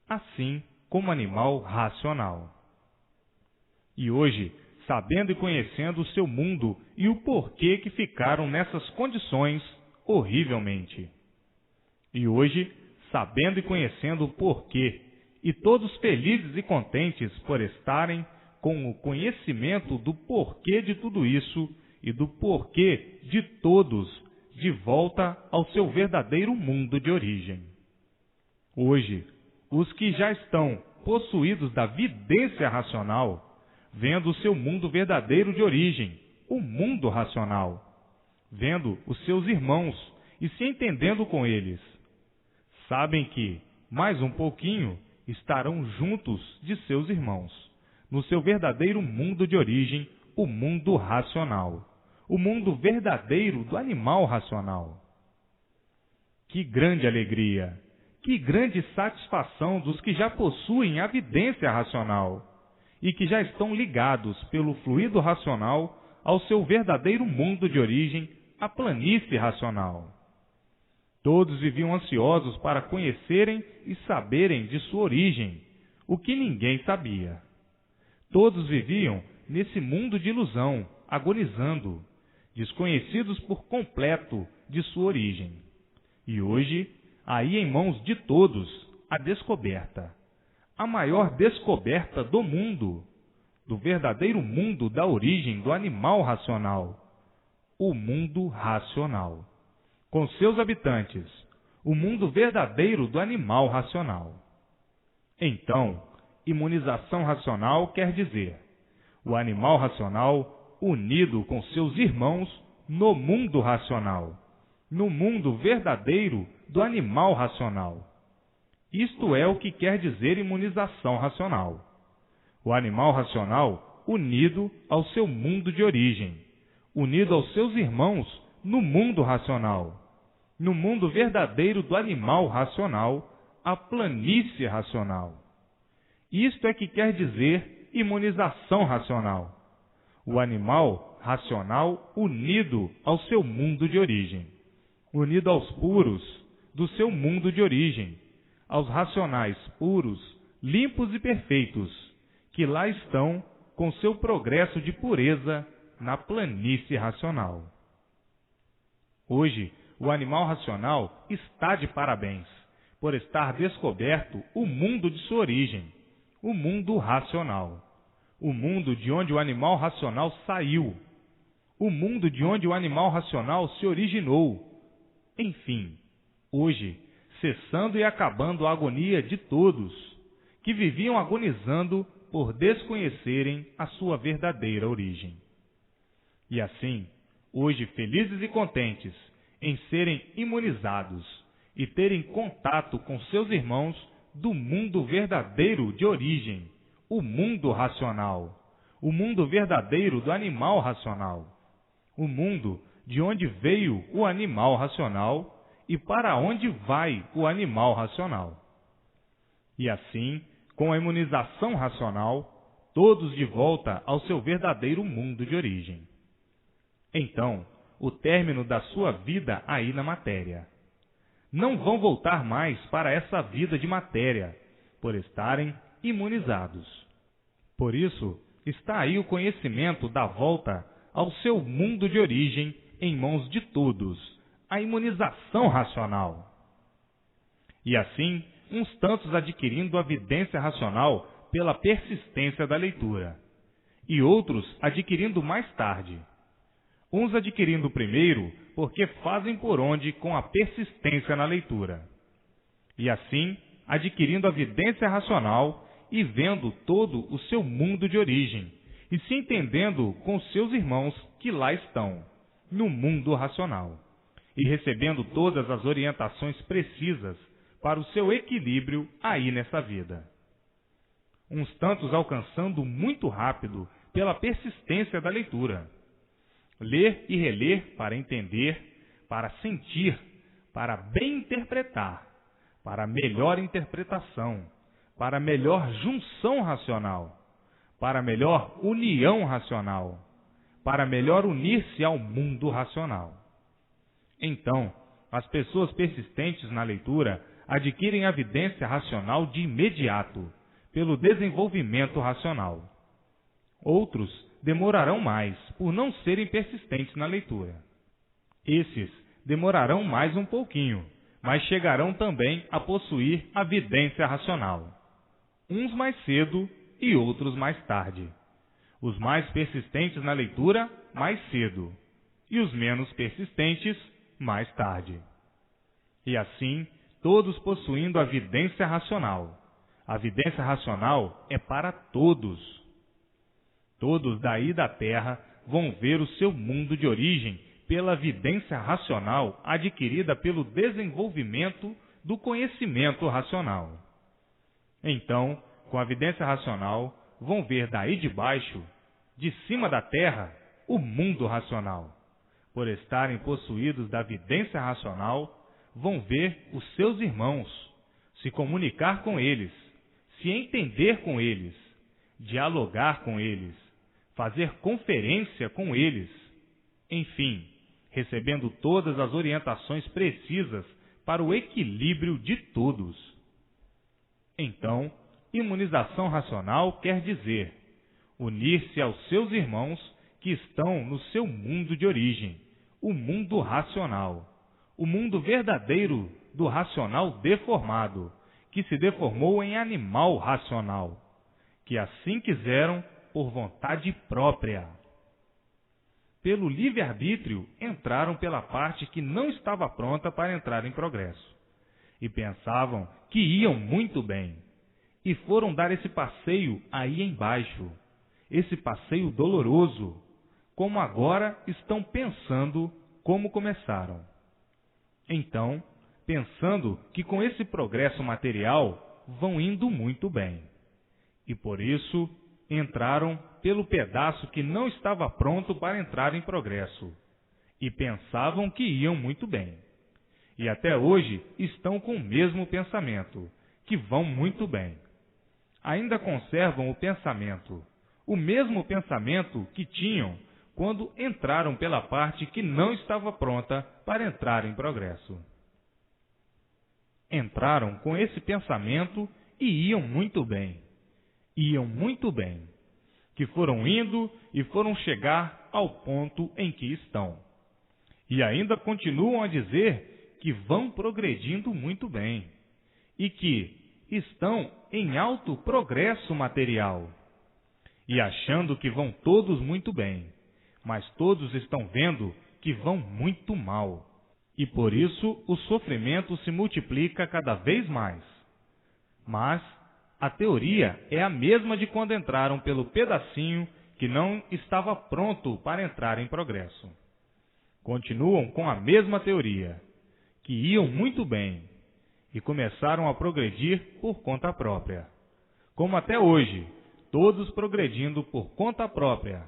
assim como animal racional. E hoje, sabendo e conhecendo o seu mundo e o porquê que ficaram nessas condições horrivelmente. E hoje, sabendo e conhecendo o porquê, e todos felizes e contentes por estarem com o conhecimento do porquê de tudo isso e do porquê de todos de volta ao seu verdadeiro mundo de origem. Hoje, os que já estão possuídos da vidência racional, vendo o seu mundo verdadeiro de origem, o mundo racional, vendo os seus irmãos e se entendendo com eles, sabem que, mais um pouquinho, estarão juntos de seus irmãos, no seu verdadeiro mundo de origem, o mundo racional, o mundo verdadeiro do animal racional. Que grande alegria, que grande satisfação dos que já possuem a vidência racional e que já estão ligados pelo fluido racional ao seu verdadeiro mundo de origem, a planície racional. Todos viviam ansiosos para conhecerem e saberem de sua origem, o que ninguém sabia. Todos viviam nesse mundo de ilusão, agonizando, desconhecidos por completo de sua origem. E hoje, aí em mãos de todos, a descoberta, a maior descoberta do mundo, do verdadeiro mundo da origem do animal racional, o mundo racional, com seus habitantes, o mundo verdadeiro do animal racional. Então, imunização racional quer dizer o animal racional unido com seus irmãos no mundo racional, no mundo verdadeiro do animal racional. Isto é o que quer dizer imunização racional. O animal racional unido ao seu mundo de origem, unido aos seus irmãos no mundo racional, no mundo verdadeiro do animal racional, a planície racional. Isto é que quer dizer imunização racional. O animal racional unido ao seu mundo de origem, unido aos puros do seu mundo de origem, aos racionais puros, limpos e perfeitos, que lá estão com seu progresso de pureza na planície racional. Hoje, o animal racional está de parabéns por estar descoberto o mundo de sua origem, o mundo racional, o mundo de onde o animal racional saiu, o mundo de onde o animal racional se originou. Enfim, hoje, cessando e acabando a agonia de todos, que viviam agonizando por desconhecerem a sua verdadeira origem. E assim, hoje felizes e contentes em serem imunizados e terem contato com seus irmãos do mundo verdadeiro de origem, o mundo racional, o mundo verdadeiro do animal racional, o mundo de onde veio o animal racional e para onde vai o animal racional. E assim, com a imunização racional, todos de volta ao seu verdadeiro mundo de origem. Então, o término da sua vida aí na matéria. Não vão voltar mais para essa vida de matéria, por estarem imunizados. Por isso, está aí o conhecimento da volta ao seu mundo de origem em mãos de todos, a imunização racional. E assim, uns tantos adquirindo a vidência racional pela persistência da leitura, e outros adquirindo mais tarde. Uns adquirindo primeiro, porque fazem por onde com a persistência na leitura. E assim, adquirindo a vidência racional e vendo todo o seu mundo de origem, e se entendendo com seus irmãos que lá estão, no mundo racional, e recebendo todas as orientações precisas para o seu equilíbrio aí nessa vida. Uns tantos alcançando muito rápido pela persistência da leitura. Ler e reler para entender, para sentir, para bem interpretar, para melhor interpretação, para melhor junção racional, para melhor união racional, para melhor unir-se ao mundo racional. Então, as pessoas persistentes na leitura adquirem a vidência racional de imediato, pelo desenvolvimento racional. Outros demorarão mais, por não serem persistentes na leitura. Esses demorarão mais um pouquinho, mas chegarão também a possuir a vidência racional. Uns mais cedo e outros mais tarde. Os mais persistentes na leitura, mais cedo, e os menos persistentes, mais tarde. E assim, todos possuindo a vidência racional. A vidência racional é para todos. Todos daí da Terra vão ver o seu mundo de origem pela vidência racional adquirida pelo desenvolvimento do conhecimento racional. Então, com a vidência racional, vão ver daí de baixo, de cima da Terra, o mundo racional. Por estarem possuídos da vidência racional, vão ver os seus irmãos, se comunicar com eles, se entender com eles, dialogar com eles, fazer conferência com eles, enfim, recebendo todas as orientações precisas para o equilíbrio de todos. Então, imunização racional quer dizer unir-se aos seus irmãos que estão no seu mundo de origem, o mundo racional, o mundo verdadeiro do racional deformado, que se deformou em animal racional, que assim quiseram por vontade própria. Pelo livre-arbítrio, entraram pela parte que não estava pronta para entrar em progresso, e pensavam que iam muito bem, e foram dar esse passeio aí embaixo, esse passeio doloroso, como agora estão pensando como começaram. Então, pensando que com esse progresso material vão indo muito bem, e por isso entraram pelo pedaço que não estava pronto para entrar em progresso, e pensavam que iam muito bem. E até hoje estão com o mesmo pensamento, que vão muito bem. Ainda conservam o pensamento, o mesmo pensamento que tinham quando entraram pela parte que não estava pronta para entrar em progresso. Entraram com esse pensamento e iam muito bem. Iam muito bem, que foram indo e foram chegar ao ponto em que estão. E ainda continuam a dizer que vão progredindo muito bem e que estão em alto progresso material. E achando que vão todos muito bem, mas todos estão vendo que vão muito mal. E por isso o sofrimento se multiplica cada vez mais. Mas a teoria é a mesma de quando entraram pelo pedacinho que não estava pronto para entrar em progresso. Continuam com a mesma teoria, que iam muito bem, e começaram a progredir por conta própria. Como até hoje, todos progredindo por conta própria,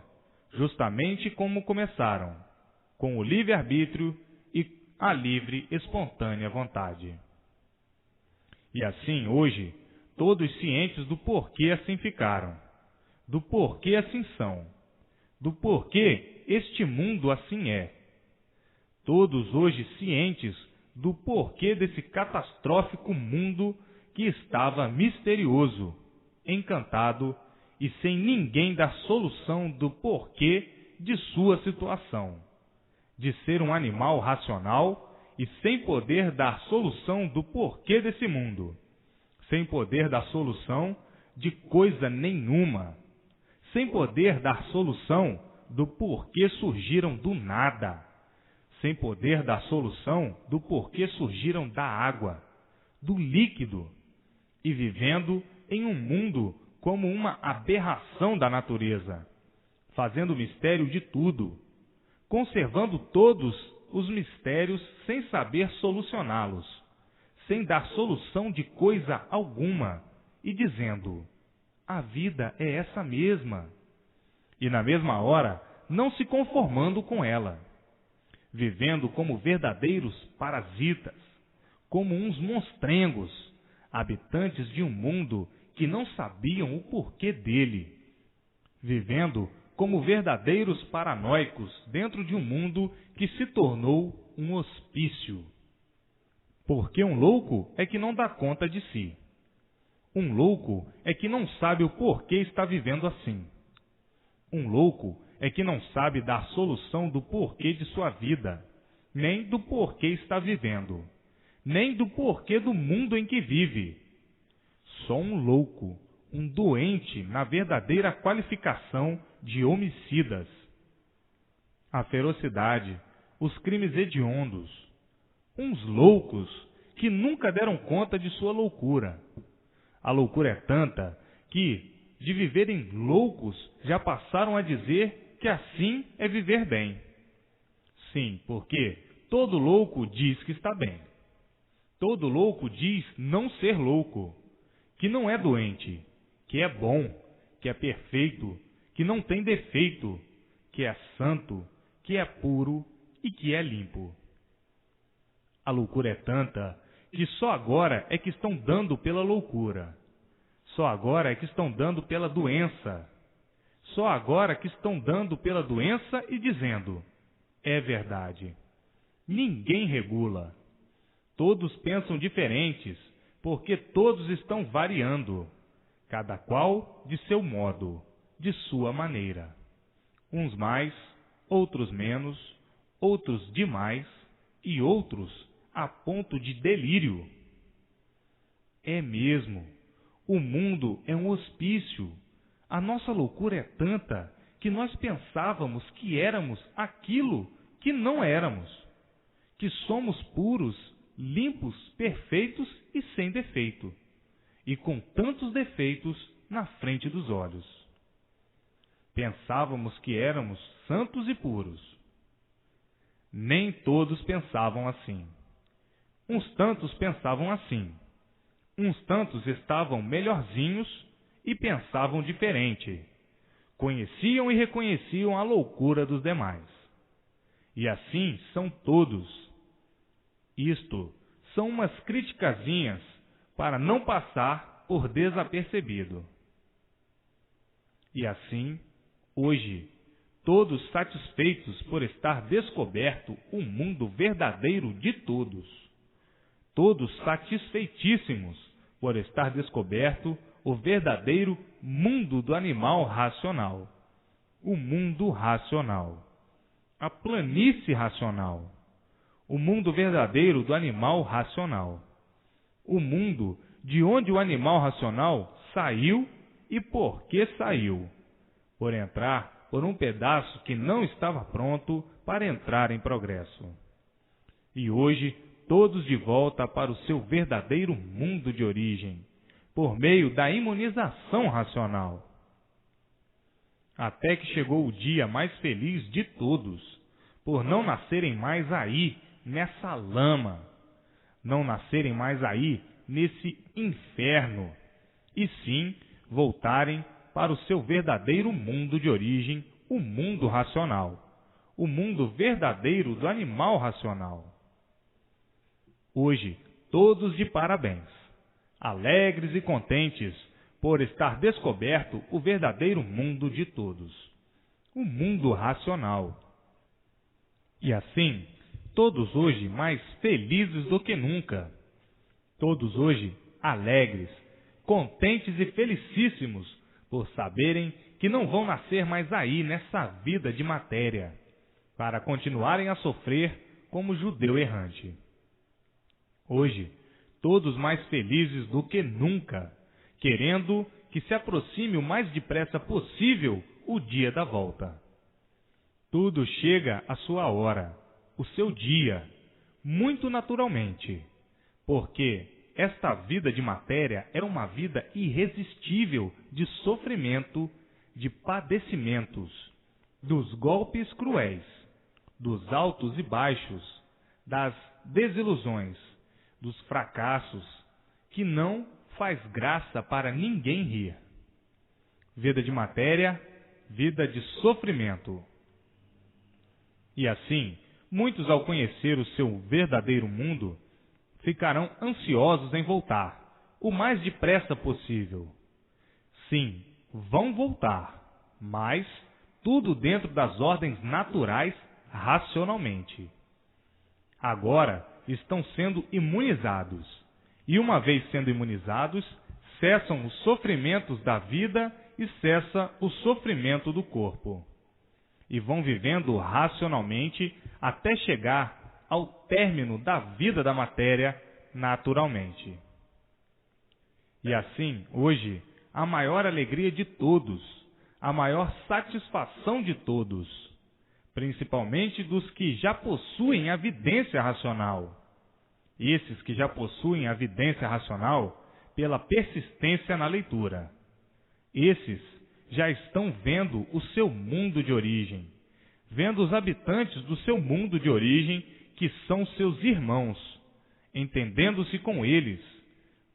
justamente como começaram, com o livre-arbítrio e a livre, espontânea vontade. E assim, hoje, todos cientes do porquê assim ficaram, do porquê assim são, do porquê este mundo assim é. Todos hoje cientes do porquê desse catastrófico mundo que estava misterioso, encantado e sem ninguém dar solução do porquê de sua situação, de ser um animal racional e sem poder dar solução do porquê desse mundo, sem poder dar solução de coisa nenhuma, sem poder dar solução do porquê surgiram do nada, sem poder dar solução do porquê surgiram da água, do líquido, e vivendo em um mundo como uma aberração da natureza, fazendo mistério de tudo, conservando todos os mistérios sem saber solucioná-los, sem dar solução de coisa alguma, e dizendo: a vida é essa mesma, e na mesma hora não se conformando com ela, vivendo como verdadeiros parasitas, como uns monstrengos, habitantes de um mundo que não sabiam o porquê dele, vivendo como verdadeiros paranoicos dentro de um mundo que se tornou um hospício. Porque um louco é que não dá conta de si. Um louco é que não sabe o porquê está vivendo assim. Um louco é que não sabe dar solução do porquê de sua vida, nem do porquê está vivendo, nem do porquê do mundo em que vive. Só um louco, um doente na verdadeira qualificação de homicidas. A ferocidade, os crimes hediondos, uns loucos que nunca deram conta de sua loucura. A loucura é tanta que, de viverem loucos, já passaram a dizer que assim é viver bem. Sim, porque todo louco diz que está bem. Todo louco diz não ser louco, que não é doente, que é bom, que é perfeito, que não tem defeito, que é santo, que é puro e que é limpo. A loucura é tanta que só agora é que estão dando pela loucura. Só agora é que estão dando pela doença. Só agora que estão dando pela doença e dizendo: é verdade. Ninguém regula. Todos pensam diferentes, porque todos estão variando, cada qual de seu modo, de sua maneira. Uns mais, outros menos, outros demais e outros a ponto de delírio. É mesmo, o mundo é um hospício. A nossa loucura é tanta que nós pensávamos que éramos aquilo que não éramos, que somos puros, limpos, perfeitos e sem defeito, e com tantos defeitos na frente dos olhos. Pensávamos que éramos santos e puros. Nem todos pensavam assim. Uns tantos pensavam assim. Uns tantos estavam melhorzinhos e pensavam diferente. Conheciam e reconheciam a loucura dos demais. E assim são todos. Isto são umas criticazinhas para não passar por desapercebido. E assim, hoje, todos satisfeitos por estar descoberto o mundo verdadeiro de todos. Todos satisfeitíssimos por estar descoberto o verdadeiro mundo do animal racional. O mundo racional. A planície racional. O mundo verdadeiro do animal racional. O mundo de onde o animal racional saiu e por que saiu. Por entrar por um pedaço que não estava pronto para entrar em progresso. E hoje, todos de volta para o seu verdadeiro mundo de origem, por meio da imunização racional. Até que chegou o dia mais feliz de todos, por não nascerem mais aí, nessa lama, não nascerem mais aí, nesse inferno, e sim voltarem para o seu verdadeiro mundo de origem, o mundo racional, o mundo verdadeiro do animal racional. Hoje, todos de parabéns, alegres e contentes por estar descoberto o verdadeiro mundo de todos, o mundo racional. E assim, todos hoje mais felizes do que nunca, todos hoje alegres, contentes e felicíssimos por saberem que não vão nascer mais aí nessa vida de matéria, para continuarem a sofrer como judeu errante. Hoje, todos mais felizes do que nunca, querendo que se aproxime o mais depressa possível o dia da volta. Tudo chega à sua hora, o seu dia, muito naturalmente, porque esta vida de matéria é uma vida irresistível de sofrimento, de padecimentos, dos golpes cruéis, dos altos e baixos, das desilusões, dos fracassos, que não faz graça para ninguém rir. Vida de matéria, vida de sofrimento. E assim, muitos ao conhecer o seu verdadeiro mundo, ficarão ansiosos em voltar, o mais depressa possível. Sim, vão voltar, mas tudo dentro das ordens naturais, racionalmente. Agora estão sendo imunizados, e uma vez sendo imunizados, cessam os sofrimentos da vida e cessa o sofrimento do corpo. E vão vivendo racionalmente até chegar ao término da vida da matéria naturalmente. E assim, hoje, a maior alegria de todos, a maior satisfação de todos, principalmente dos que já possuem a vidência racional. Esses que já possuem a vidência racional pela persistência na leitura. Esses já estão vendo o seu mundo de origem, vendo os habitantes do seu mundo de origem, que são seus irmãos, entendendo-se com eles,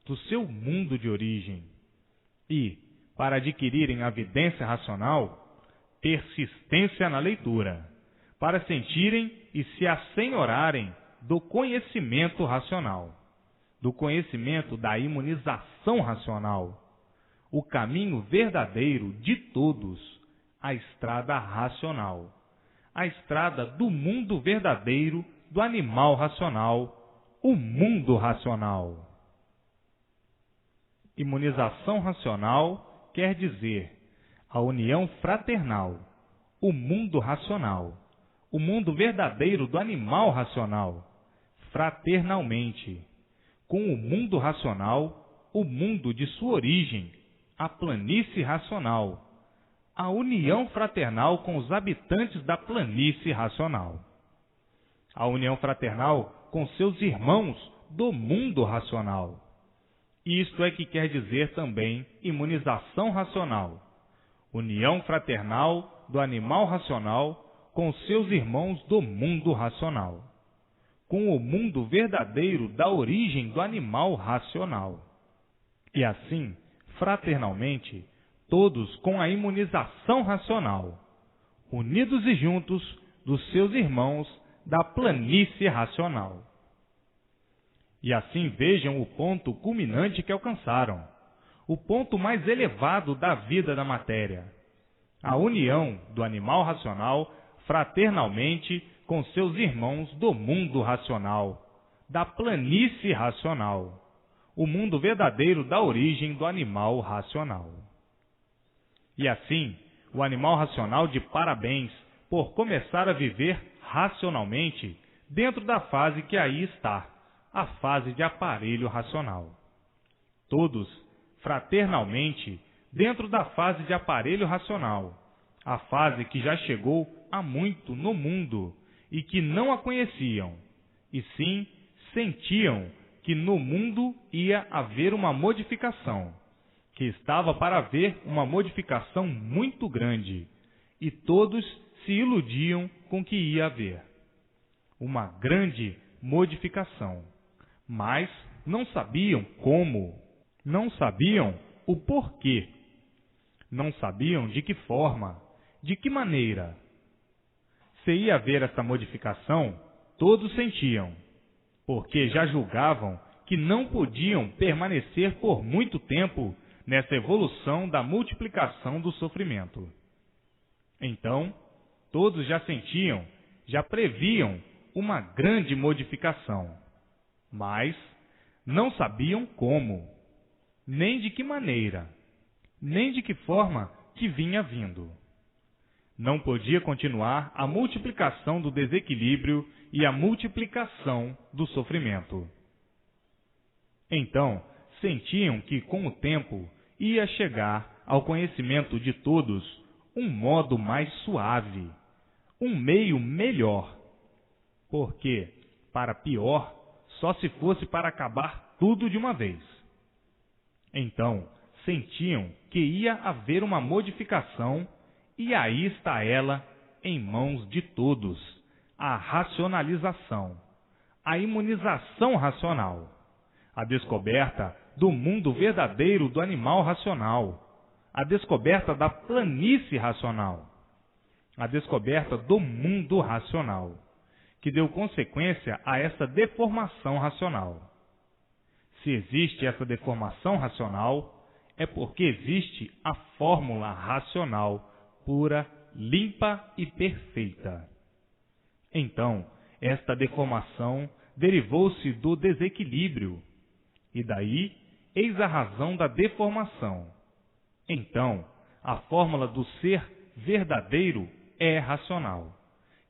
do seu mundo de origem. E, para adquirirem a vidência racional, persistência na leitura, para sentirem e se assenhorarem do conhecimento racional, do conhecimento da imunização racional, o caminho verdadeiro de todos, a estrada racional, a estrada do mundo verdadeiro do animal racional, o mundo racional. Imunização racional quer dizer a união fraternal, o mundo racional, o mundo verdadeiro do animal racional, fraternalmente, com o mundo racional, o mundo de sua origem, a planície racional, a união fraternal com os habitantes da planície racional, a união fraternal com seus irmãos do mundo racional. Isto é que quer dizer também imunização racional, união fraternal do animal racional com seus irmãos do mundo racional, com o mundo verdadeiro da origem do animal racional. E assim, fraternalmente, todos com a imunização racional, unidos e juntos dos seus irmãos da planície racional. E assim vejam o ponto culminante que alcançaram, o ponto mais elevado da vida da matéria, a união do animal racional fraternalmente com seus irmãos do mundo racional, da planície racional, o mundo verdadeiro da origem do animal racional. E assim, o animal racional de parabéns por começar a viver racionalmente dentro da fase que aí está, a fase de aparelho racional. Todos, fraternalmente, dentro da fase de aparelho racional, a fase que já chegou há muito no mundo e que não a conheciam, e sim sentiam que no mundo ia haver uma modificação, que estava para haver uma modificação muito grande, e todos se iludiam com que ia haver uma grande modificação, mas não sabiam como, não sabiam o porquê, não sabiam de que forma, de que maneira. Se ia haver essa modificação, todos sentiam, porque já julgavam que não podiam permanecer por muito tempo nessa evolução da multiplicação do sofrimento. Então, todos já sentiam, já previam uma grande modificação, mas não sabiam como, nem de que maneira, nem de que forma que vinha vindo. Não podia continuar a multiplicação do desequilíbrio e a multiplicação do sofrimento. Então, sentiam que, com o tempo, ia chegar ao conhecimento de todos um modo mais suave, um meio melhor, porque, para pior, só se fosse para acabar tudo de uma vez. Então, sentiam que ia haver uma modificação, e aí está ela em mãos de todos, a racionalização, a imunização racional, a descoberta do mundo verdadeiro do animal racional, a descoberta da planície racional, a descoberta do mundo racional, que deu consequência a essa deformação racional. Se existe essa deformação racional, é porque existe a fórmula racional pura, limpa e perfeita. Então, esta deformação derivou-se do desequilíbrio, e daí, eis a razão da deformação. Então, a fórmula do ser verdadeiro é racional,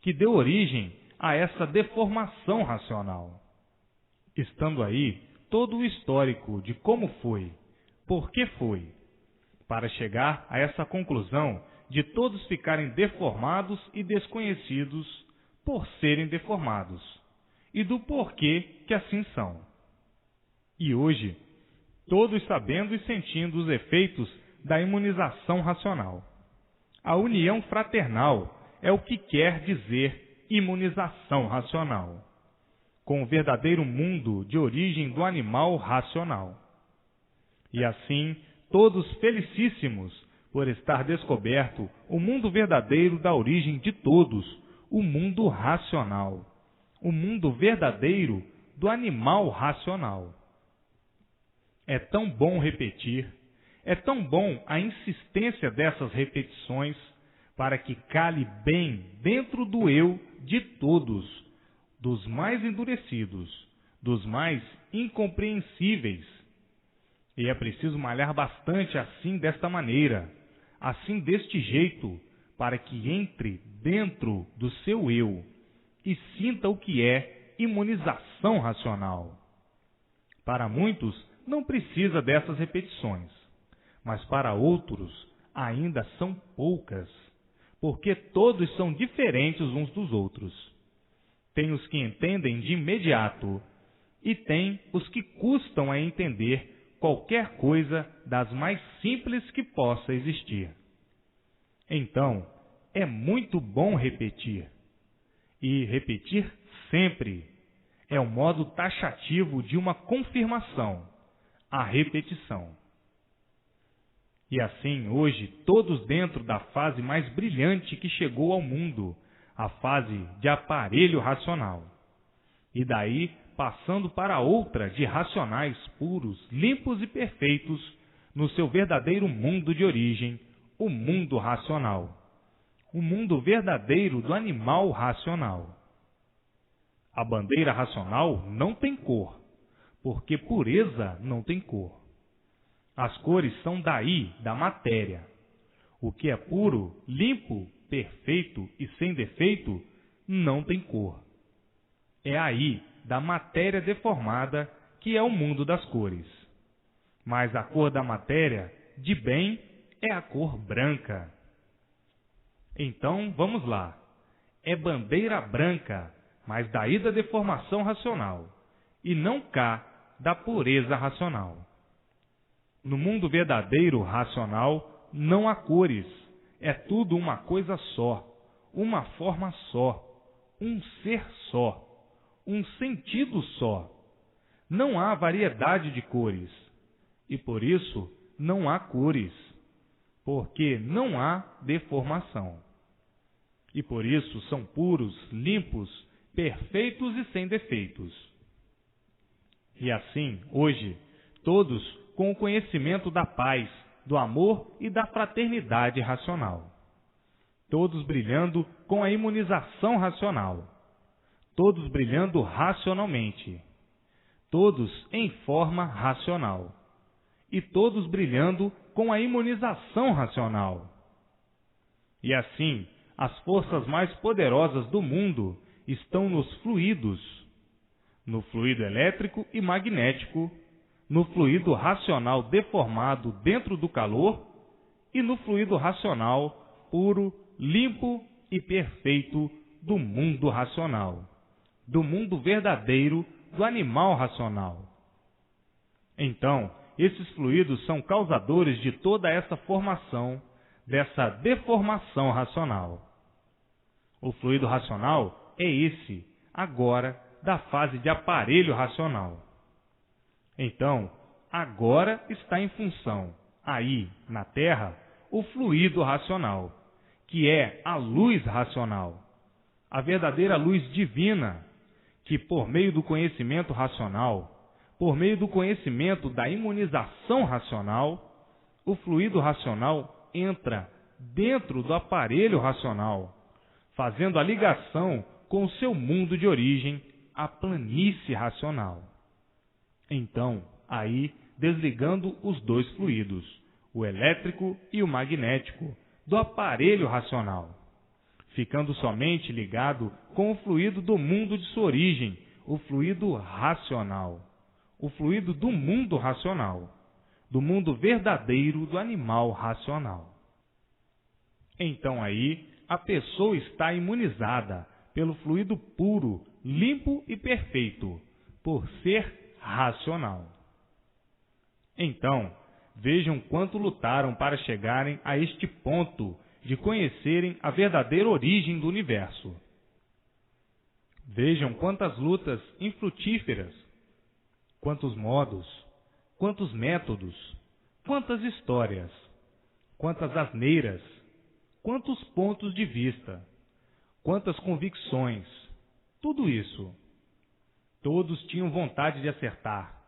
que deu origem a essa deformação racional. Estando aí todo o histórico de como foi, por que foi, para chegar a essa conclusão de todos ficarem deformados e desconhecidos por serem deformados, e do porquê que assim são. E hoje, todos sabendo e sentindo os efeitos da imunização racional. A união fraternal é o que quer dizer imunização racional, com o verdadeiro mundo de origem do animal racional. E assim, todos felicíssimos por estar descoberto o mundo verdadeiro da origem de todos, o mundo racional, o mundo verdadeiro do animal racional. É tão bom repetir, é tão bom a insistência dessas repetições para que cale bem dentro do eu de todos, dos mais endurecidos, dos mais incompreensíveis. E é preciso malhar bastante assim desta maneira, assim deste jeito, para que entre dentro do seu eu e sinta o que é imunização racional. Para muitos não precisa dessas repetições, mas para outros ainda são poucas, porque todos são diferentes uns dos outros. Tem os que entendem de imediato e tem os que custam a entender qualquer coisa das mais simples que possa existir. Então, é muito bom repetir. E repetir sempre é o modo taxativo de uma confirmação, a repetição. E assim, hoje, todos dentro da fase mais brilhante que chegou ao mundo, a fase de aparelho racional. E daí, passando para outra de racionais puros, limpos e perfeitos, no seu verdadeiro mundo de origem, o mundo racional. O mundo verdadeiro do animal racional. A bandeira racional não tem cor, porque pureza não tem cor. As cores são daí, da matéria. O que é puro, limpo, perfeito e sem defeito, não tem cor. É aí, da matéria deformada, que é o mundo das cores. Mas a cor da matéria, de bem, é a cor branca. Então, vamos lá. É bandeira branca, mas daí da deformação racional, e não cá da pureza racional. No mundo verdadeiro racional, não há cores, é tudo uma coisa só, uma forma só, um ser só, um sentido só. não há variedade de cores, e por isso não há cores, porque não há deformação. E por isso são puros, limpos, perfeitos e sem defeitos. E assim, hoje, todos com o conhecimento da paz, do amor e da fraternidade racional. Todos brilhando com a imunização racional. Todos brilhando racionalmente. Todos em forma racional. E todos brilhando com a imunização racional. E assim, as forças mais poderosas do mundo estão nos fluidos, no fluido elétrico e magnético, no fluido racional deformado dentro do calor e no fluido racional puro, limpo e perfeito do mundo racional, do mundo verdadeiro do animal racional. Então, esses fluidos são causadores de toda essa formação, dessa deformação racional. O fluido racional é esse, agora, da fase de aparelho racional. Então, agora está em função, aí, na Terra, o fluido racional, que é a luz racional, a verdadeira luz divina, que por meio do conhecimento racional, por meio do conhecimento da imunização racional, o fluido racional entra dentro do aparelho racional, fazendo a ligação com o seu mundo de origem, a planície racional. Então, aí, desligando os dois fluidos, o elétrico e o magnético, do aparelho racional, ficando somente ligado com o fluido do mundo de sua origem, o fluido racional, o fluido do mundo racional, do mundo verdadeiro do animal racional. Então aí, a pessoa está imunizada pelo fluido puro, limpo e perfeito, por ser racional. Então, vejam quanto lutaram para chegarem a este ponto de conhecerem a verdadeira origem do universo. Vejam quantas lutas infrutíferas, quantos modos, quantos métodos, quantas histórias, quantas asneiras, quantos pontos de vista, quantas convicções, tudo isso. Todos tinham vontade de acertar,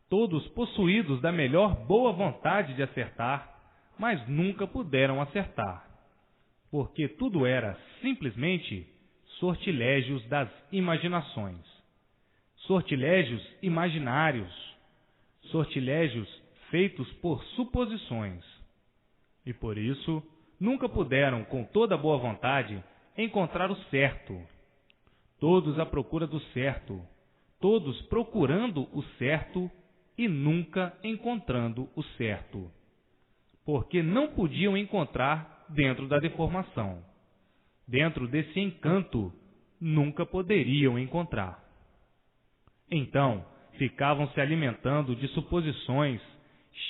todos possuídos da melhor boa vontade de acertar, mas nunca puderam acertar, porque tudo era simplesmente sortilégios das imaginações, sortilégios imaginários, sortilégios feitos por suposições. E por isso, nunca puderam, com toda boa vontade, encontrar o certo. Todos à procura do certo, todos procurando o certo e nunca encontrando o certo, porque não podiam encontrar dentro da deformação. Dentro desse encanto, nunca poderiam encontrar. Então, ficavam se alimentando de suposições,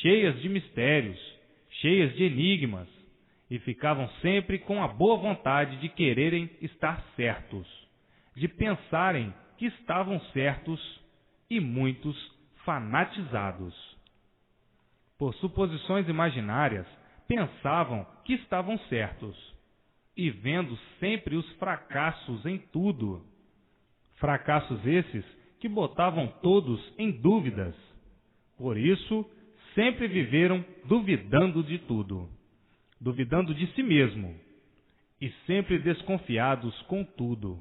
cheias de mistérios, cheias de enigmas, e ficavam sempre com a boa vontade de quererem estar certos, de pensarem que estavam certos, e muitos fanatizados. Por suposições imaginárias, pensavam que estavam certos, e vendo sempre os fracassos em tudo. Fracassos esses que botavam todos em dúvidas. Por isso, sempre viveram duvidando de tudo, duvidando de si mesmo, e sempre desconfiados com tudo,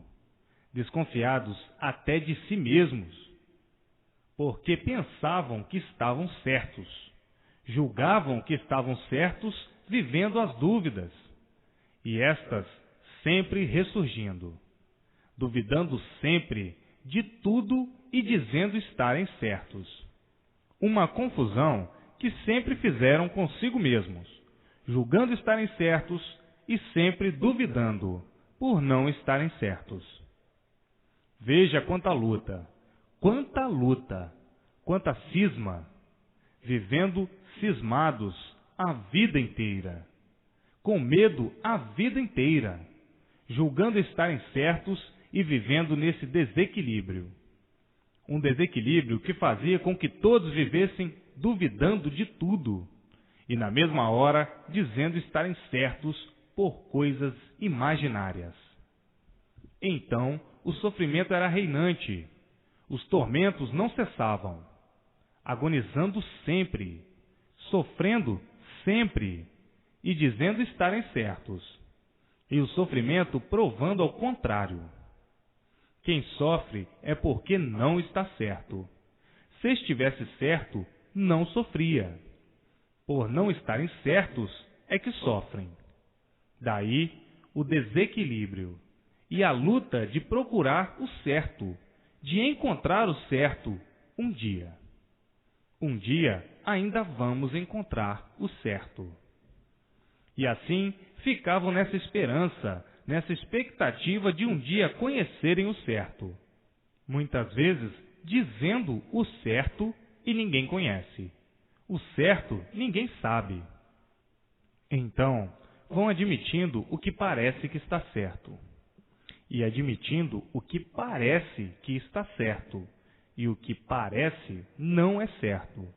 desconfiados até de si mesmos, porque pensavam que estavam certos, julgavam que estavam certos, vivendo as dúvidas, e estas sempre ressurgindo, duvidando sempre de tudo e dizendo estarem certos. Uma confusão que sempre fizeram consigo mesmos, julgando estarem certos e sempre duvidando por não estarem certos. Veja quanta luta, quanta cisma, vivendo cismados a vida inteira, com medo a vida inteira, julgando estarem certos e vivendo nesse desequilíbrio. um desequilíbrio que fazia com que todos vivessem duvidando de tudo e, na mesma hora, dizendo estarem certos por coisas imaginárias. Então, o sofrimento era reinante, os tormentos não cessavam, agonizando sempre, sofrendo sempre e dizendo estarem certos, e o sofrimento provando ao contrário. Quem sofre é porque não está certo. Se estivesse certo, não sofria. Por não estarem certos é que sofrem. Daí o desequilíbrio e a luta de procurar o certo, de encontrar o certo um dia. Um dia ainda vamos encontrar o certo. E assim ficavam nessa esperança, nessa expectativa de um dia conhecerem o certo. Muitas vezes dizendo o certo e ninguém conhece. O certo ninguém sabe. Então, vão admitindo o que parece que está certo. E admitindo o que parece que está certo. E o que parece não é certo.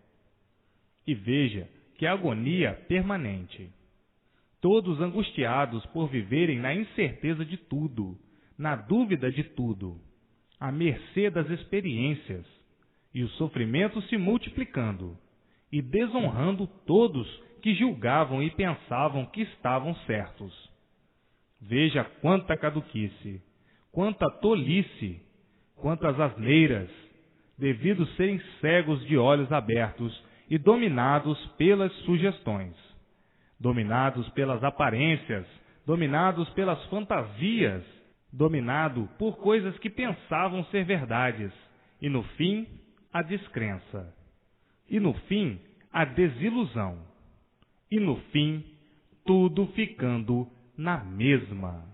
E veja que agonia permanente. Todos angustiados por viverem na incerteza de tudo, na dúvida de tudo, à mercê das experiências, e o sofrimento se multiplicando, e desonrando todos que julgavam e pensavam que estavam certos. Veja quanta caduquice, quanta tolice, quantas asneiras, devido serem cegos de olhos abertos e dominados pelas sugestões. Dominados pelas aparências, dominados pelas fantasias, dominado por coisas que pensavam ser verdades, e no fim, a descrença, e no fim, a desilusão, e no fim, tudo ficando na mesma.